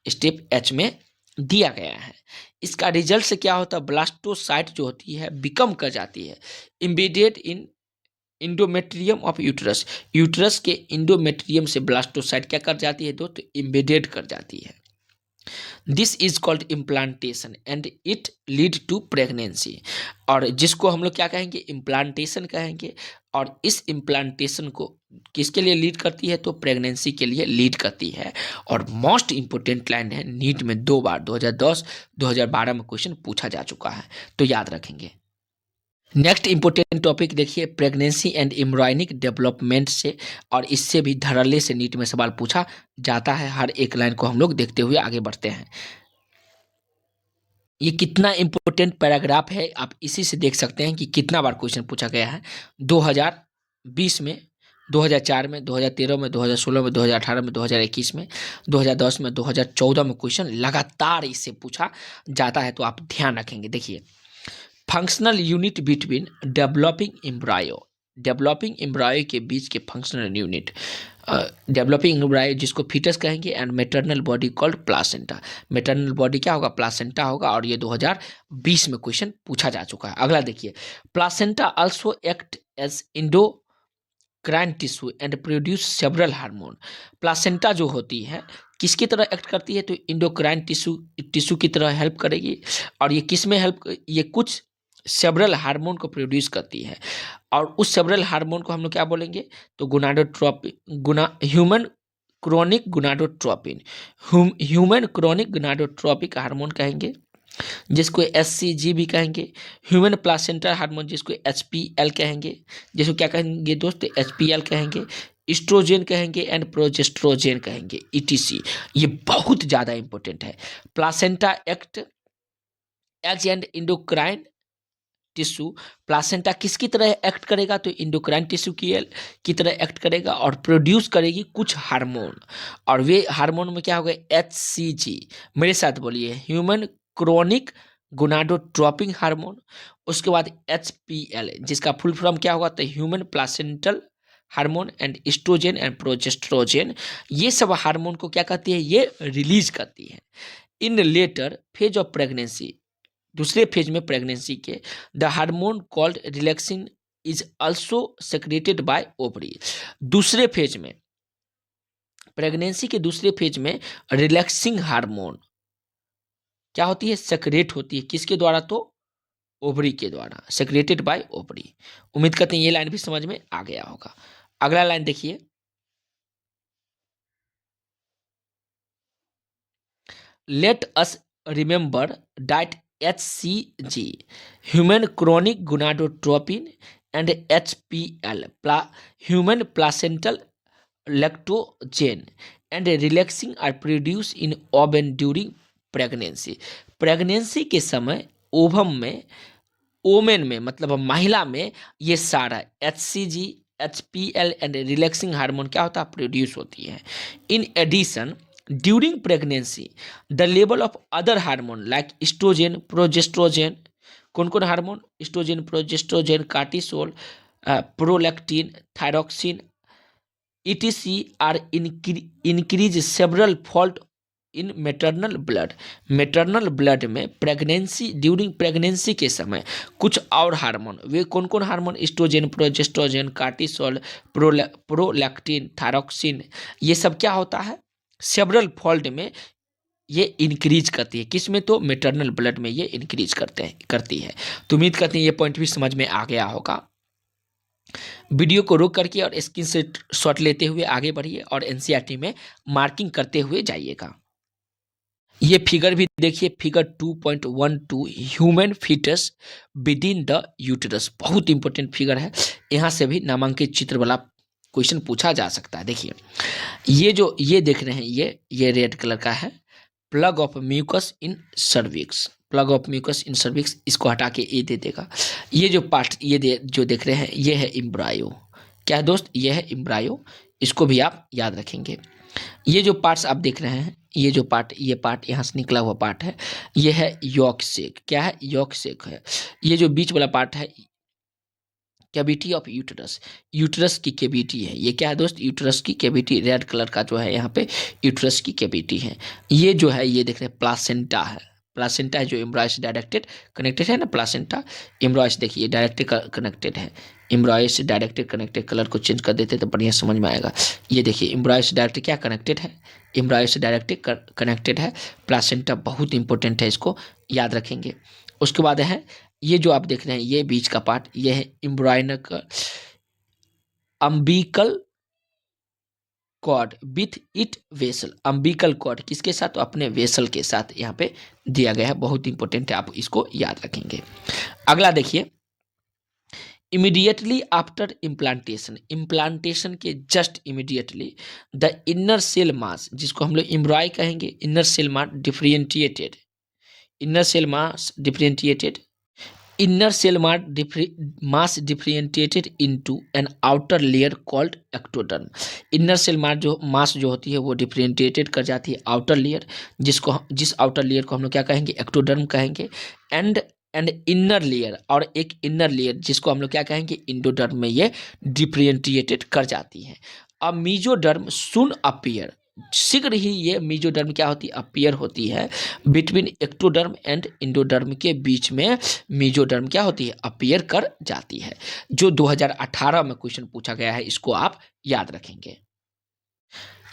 स्टेप एच में दिया गया है। इसका रिजल्ट से क्या होता है, ब्लास्टोसाइट जो होती है बिकम कर जाती है embedded in endometrium of uterus, uterus के इंडोमेट्रियम से ब्लास्टोसाइट क्या कर जाती है दोस्त, इम्बेडेड कर जाती है। This is called implantation and it lead to pregnancy, और जिसको हम लोग क्या कहेंगे, इम्प्लांटेशन कहेंगे। और इस इम्प्लांटेशन को किसके लिए लीड करती है, तो प्रेगनेंसी के लिए लीड करती है। और मोस्ट इंपोर्टेंट लाइन है, नीट में 2 बार 2010 2012 में क्वेश्चन पूछा जा चुका है, तो याद रखेंगे। नेक्स्ट इंपोर्टेंट टॉपिक देखिए, प्रेगनेंसी एंड एम्ब्रॉयनिक डेवलपमेंट से, और इससे भी धड़ल्ले से नीट में सवाल पूछा जाता है। हर एक लाइन को हम लोग देखते हुए आगे बढ़ते हैं। ये कितना इंपोर्टेंट पैराग्राफ है, आप इसी से देख सकते हैं कि कितना बार क्वेश्चन पूछा गया है। 2020 में, 2004 में, 2013 में, 2016 में, 2018 में, 2021 में, 2010 में, 2014 में क्वेश्चन लगातार इससे पूछा जाता है, तो आप ध्यान रखेंगे। देखिए, functional unit between developing embryo, developing embryo के बीच के फंक्शनल यूनिट, डेवलपिंग एम्ब्रायो जिसको फीटस कहेंगे, and maternal body called placenta, maternal body क्या होगा, प्लासेंटा होगा। और ये 2020 में क्वेश्चन पूछा जा चुका है। अगला देखिए, placenta also act as endocrine tissue and produce several hormone, placenta जो होती है किसकी तरह एक्ट करती है, तो इंडोक्राइन टिश्यू की तरह हेल्प करेगी। और ये किस में हेल्प, ये कुछ सेवरल हार्मोन को प्रोड्यूस करती है, और उस सेवरल हार्मोन को हम लोग क्या बोलेंगे, तो gonadotropin, human chorionic gonadotropin, human chorionic gonadotropic hormone कहेंगे, जिसको एचसीजी भी कहेंगे। ह्यूमन प्लासेंटा हार्मोन जिसको एचपीएल कहेंगे, जिसको क्या कहेंगे दोस्त, एचपीएल कहेंगे। इस्ट्रोजेन कहेंगे एंड प्रोजेस्ट्रोजेन कहेंगे, ईटीसी। ये बहुत ज़्यादा इंपॉर्टेंट है। Placenta act as and endocrine tissue, placenta किसकी तरह एक्ट करेगा, तो इंडोक्राइन टिश्यू की तरह एक्ट करेगा और प्रोड्यूस करेगी कुछ हार्मोन, और वे हार्मोन में क्या होगा, एचसीजी, मेरे साथ बोलिए, ह्यूमन क्रोनिक गुनाडोट्रोपिक हार्मोन। उसके बाद एचपीएल जिसका फुल फॉर्म क्या होगा, तो human placental hormone and estrogen and progestrogen. ये सब हार्मोन को क्या कहती है, ये रिलीज करती है। इन लेटर फेज ऑफ प्रेगनेंसी, दूसरे फेज में प्रेगनेंसी के, the hormone called relaxin is also secreted bye ovary. दूसरे फेज में, प्रेगनेंसी के दूसरे फेज में रिलैक्सिंग हार्मोन क्या होती है, सेक्रेट होती है, किसके द्वारा, तो ओवरी के द्वारा, सेक्रेटेड बाय ओवरी। उम्मीद करते हैं ये लाइन भी समझ में आ गया होगा। अगला लाइन देखिए, let us remember that HCG, human chorionic gonadotropin, and HPL, human placental lactogen and relaxin are produce in women during pregnancy. Pregnancy के समय ओवम में, ओमेन में मतलब महिला में ये सारा HCG, HPL and relaxing hormone क्या होता है, प्रोड्यूस होती है। In addition during pregnancy the level of other hormone like estrogen, progestrogen, कौन कौन hormone, estrogen, progestrogen, cortisol, prolactin, thyroxine, ETC are increase several fault in maternal blood. Maternal blood में pregnancy, during pregnancy के समय कुछ और hormone, वे कौन कौन hormone, estrogen, progestrogen, cortisol, prolactin, thyroxine, ये सब क्या होता है, सेवरल फॉल्ट में ये इंक्रीज करती है, किस में, तो मेटरनल ब्लड में ये इंक्रीज करती है। तो उम्मीद करते हैं ये पॉइंट भी समझ में आ गया होगा। वीडियो को रोक करके और स्क्रीन से शॉट लेते हुए आगे बढ़िए और एनसीईआरटी में मार्किंग करते हुए जाइएगा। ये फिगर भी देखिए, figure 2.12, human fetus with in the uterus, बहुत इंपॉर्टेंट फिगर है। यहाँ से भी नामांकित चित्र वाला क्वेश्चन पूछा जा सकता है। देखिए ये देख रहे हैं, ये रेड कलर का है, plug of mucus in cervix, plug of mucus in cervix, इसको हटा के ए दे देगा। ये जो पार्ट जो देख रहे हैं ये है एम्ब्रायो। क्या है दोस्त? ये है एम्ब्रायो, इसको भी आप याद रखेंगे। ये जो पार्ट्स आप देख रहे हैं, ये पार्ट यहाँ से निकला हुआ पार्ट है, ये है यॉक सेक। क्या है? यॉक सेक है। ये जो बीच वाला पार्ट है कैविटी ऑफ यूटरस, यूटरस की कैविटी है। ये क्या है दोस्त? यूटरस की कैविटी, रेड कलर का जो है यहाँ पे यूटरस की कैविटी है। ये जो है ये देख रहे हैं प्लासेंटा है, प्लासेंटा है जो एम्ब्रायो से डायरेक्टेड कनेक्टेड है ना, प्लासेंटा एम्ब्रायो से, देखिए डायरेक्टेड कनेक्टेड है, एम्ब्रायो से डायरेक्टेड कनेक्टेड। कलर को चेंज कर देते तो बढ़िया समझ में आएगा। ये देखिए एम्ब्रायो से डायरेक्ट क्या कनेक्टेड है, एम्ब्रायो से डायरेक्टेड कनेक्टेड है। प्लासेंटा बहुत इंपॉर्टेंट है, इसको याद रखेंगे। उसके बाद है ये जो आप देख रहे हैं ये बीच का पार्ट, ये है embryonal umbilical cord with it vessel. Umbilical cord किसके साथ? तो अपने वेसल के साथ यहाँ पे दिया गया है, बहुत इंपॉर्टेंट है, आप इसको याद रखेंगे। अगला देखिए, इमीडिएटली आफ्टर इम्प्लांटेशन, इम्प्लांटेशन के just immediately the inner cell mass, जिसको हम लोग एम्ब्रॉय कहेंगे, inner cell mass differentiated, inner cell mass differentiated, inner cell mass differentiated into an outer layer called ectoderm। inner cell mass जो होती है वो differentiated कर जाती है outer layer, जिस outer layer को हम लोग क्या कहेंगे? ectoderm कहेंगे। एंड इनर लेयर, और एक इनर लेयर जिसको हम लोग क्या कहेंगे? इंडोडर्म में ये डिफरेंशिएटेड कर जाती है। अब मीजोडर्म सुन अपीयर, शीघ्र ही ये मीजोडर्म क्या होती है? अपीयर होती है। बिटवीन एक्टोडर्म एंड इंडोडर्म के बीच में मीजोडर्म क्या होती है? अपीयर कर जाती है। जो 2018 में क्वेश्चन पूछा गया है, इसको आप याद रखेंगे।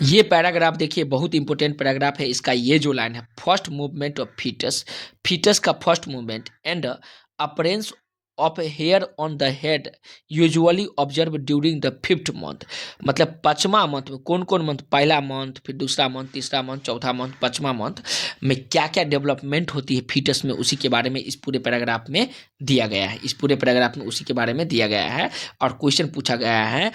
ये पैराग्राफ देखिए बहुत इंपॉर्टेंट पैराग्राफ है। इसका ये जो लाइन है, first movement of foetus, foetus का first movement and appearance of hair on the head usually observe during the 5th month. मतलब 5वां मंथ में, कौन कौन मंथ? पहला मंथ, फिर दूसरा मंथ, तीसरा मंथ, चौथा मंथ, 5वां मंथ में क्या क्या डेवलपमेंट होती है फीटस में, उसी के बारे में इस पूरे पैराग्राफ में दिया गया है। इस पूरे पैराग्राफ में उसी के बारे में दिया गया है और क्वेश्चन पूछा गया है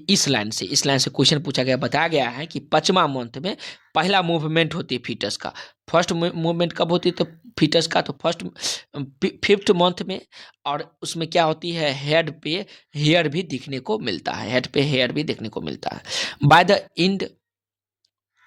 इस लाइन से क्वेश्चन पूछा गया, बताया गया है कि 5वां मंथ में पहला मूवमेंट होती है फीटस का। फर्स्ट मूवमेंट कब होती है? तो फीटस का तो 5th मंथ में, और उसमें क्या होती है? हेड पे हेयर भी दिखने को मिलता है, हेड पे हेयर भी देखने को मिलता है। By the end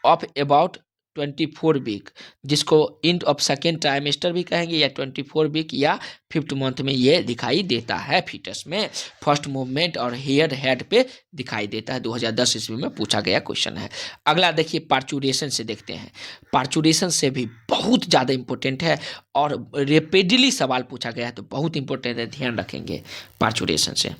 of about 24 week, जिसको एंड ऑफ सेकेंड ट्राइमेस्टर भी कहेंगे, या 24 वीक या 5th मंथ में ये दिखाई देता है फीटस में फर्स्ट मूवमेंट, और हेयर हेड पे दिखाई देता है। 2010 ईस्वी में पूछा गया क्वेश्चन है। अगला देखिए पार्चुरेशन से देखते हैं। पार्चुरेशन से भी बहुत ज़्यादा इंपॉर्टेंट है और रेपिडली सवाल पूछा गया है, तो बहुत इंपॉर्टेंट है, ध्यान रखेंगे पार्चुरेशन से।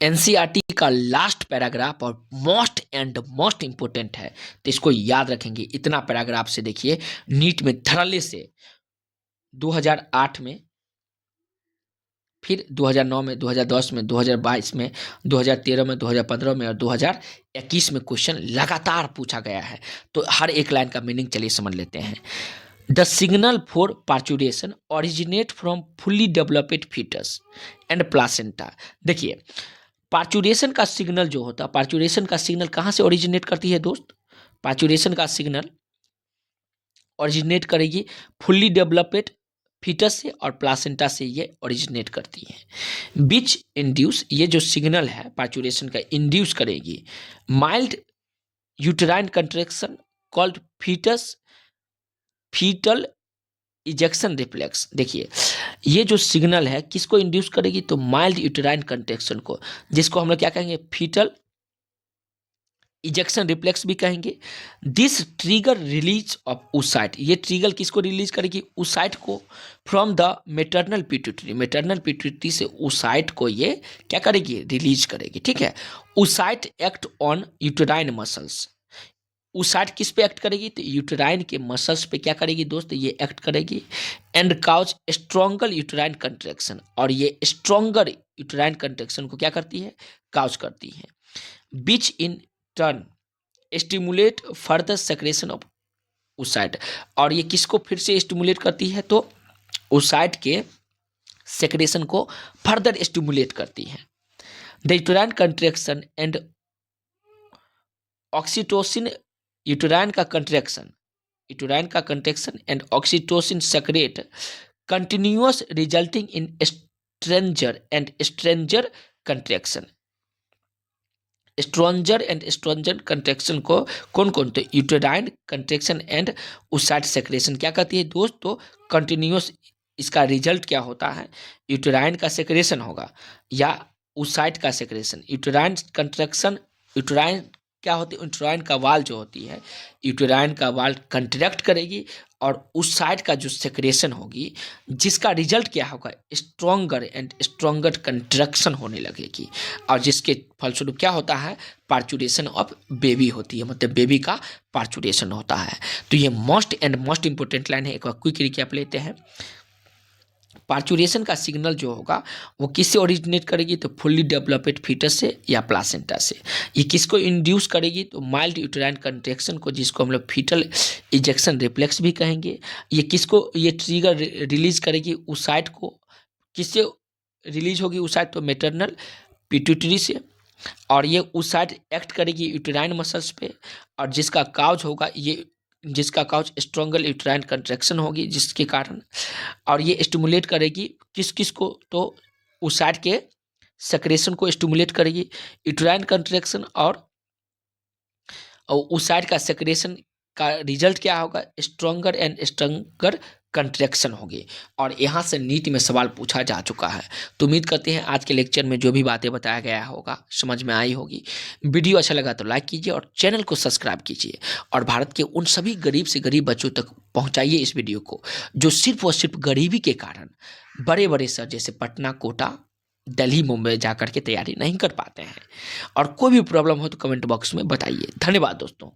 एनसीईआरटी का लास्ट पैराग्राफ और मोस्ट इंपोर्टेंट है, तो इसको याद रखेंगे। इतना पैराग्राफ से देखिए नीट में धड़ल्ले से 2008 में, फिर 2009 में, 2010 में, 2022 में, 2013 में, 2015 में और 2021 में क्वेश्चन लगातार पूछा गया है। तो हर एक लाइन का मीनिंग चलिए समझ लेते हैं। The signal for parturition originate from fully developed fetus and placenta. देखिए पार्चुरेशन का सिग्नल जो होता है, पार्चुरेशन का सिग्नल कहाँ से ओरिजिनेट करती है दोस्त? पार्चुरेशन का सिग्नल ओरिजिनेट करेगी फुल्ली डेवलप्ड फीटस से और प्लासेंटा से ये ओरिजिनेट करती है। विच इंड्यूस, ये जो सिग्नल है पार्चुरेशन का, इंड्यूस करेगी mild uterine contraction called fetal ejection reflex. देखिए ये जो सिग्नल है किसको इंड्यूस करेगी? तो माइल्ड यूटेराइन कंट्रैक्शन को, जिसको हम लोग क्या कहेंगे? फीटल इजेक्शन रिफ्लेक्स भी कहेंगे। This trigger release of oocyte, ये ट्रिगर किसको रिलीज करेगी? oocyte को from the maternal pituitary, maternal pituitary से oocyte को ये क्या करेगी? रिलीज करेगी। ठीक है। oocyte act on uterine muscles, oocyte किस पे एक्ट करेगी? तो यूटेराइन के मसल्स पे क्या करेगी दोस्त? ये एक्ट करेगी। And cause stronger uterine contraction, और ये स्ट्रॉन्गर यूटेराइन कंट्रैक्शन को क्या करती है? काउज करती है। Which in turn stimulate further secretion of oocyte, और ये किसको फिर से स्टिमुलेट करती है? तो oocyte के सेक्रेशन को फर्दर स्टिमुलेट करती है। The uterine contraction and oxytocin, uterine का contraction and oxytocin secrete continuous resulting in stronger contraction. Stronger and stronger contraction को कौन कौन, तो uterine contraction and oocyte secretion क्या कहती है दोस्त, तो कंटिन्यूअस, इसका रिजल्ट क्या होता है, यूटेराइन का सेक्रेशन होगा या ओसाइट का सेक्रेशन। यूटेराइन कंट्रैक्शन, यूटेराइन क्या होती है, यूटेराइन का वाल जो होती है, यूटेराइन का वाल कंट्रैक्ट करेगी और उस साइड का जो सेक्रेशन होगी जिसका रिजल्ट क्या होगा, स्ट्रॉन्गर एंड स्ट्रॉन्गर कंट्रैक्शन होने लगेगी और जिसके फलस्वरूप क्या होता है, पार्चुरेशन ऑफ बेबी होती है, मतलब बेबी का पार्चुरेशन होता है। तो ये मोस्ट इंपोर्टेंट लाइन है, एक बार क्विक रिकैप लेते हैं। पार्चुरेशन का सिग्नल जो होगा वो किससे ओरिजिनेट करेगी, तो फुल्ली डेवलप्ड फीटस से या प्लासेंटा से। ये किसको इंड्यूस करेगी, तो माइल्ड यूटेराइन कंट्रैक्शन को, जिसको हम लोग फीटल इजेक्शन रिफ्लेक्स भी कहेंगे। ये किसको ये ट्रिगर रिलीज करेगी, ओसाइट को। किससे रिलीज होगी ओसाइट, तो मैटरनल पिट्यूटरी से। और ये ओसाइट एक्ट करेगी यूटेराइन मसल्स पे और जिसका काउज होगा, ये जिसका काउज स्ट्रॉन्गर यूटेराइन कंट्रैक्शन होगी जिसके कारण, और ये स्टिमुलेट करेगी किस किस को, तो ओसाइट के सेक्रेशन को स्टिमुलेट करेगी, यूटेराइन कंट्रैक्शन और ओसाइट का सेक्रेशन का रिजल्ट क्या होगा, स्ट्रॉन्गर एंड स्ट्रॉन्गर कंट्रैक्शन होगी। और यहाँ से नीट में सवाल पूछा जा चुका है। तो उम्मीद करते हैं आज के लेक्चर में जो भी बातें बताया गया होगा समझ में आई होगी। वीडियो अच्छा लगा तो लाइक कीजिए और चैनल को सब्सक्राइब कीजिए और भारत के उन सभी गरीब से गरीब बच्चों तक पहुँचाइए इस वीडियो को जो सिर्फ और सिर्फ गरीबी के कारण बड़े बड़े शहर जैसे पटना, कोटा, दिल्ली, मुंबई जा कर के तैयारी नहीं कर पाते हैं। और कोई भी प्रॉब्लम हो तो कमेंट बॉक्स में बताइए। धन्यवाद दोस्तों।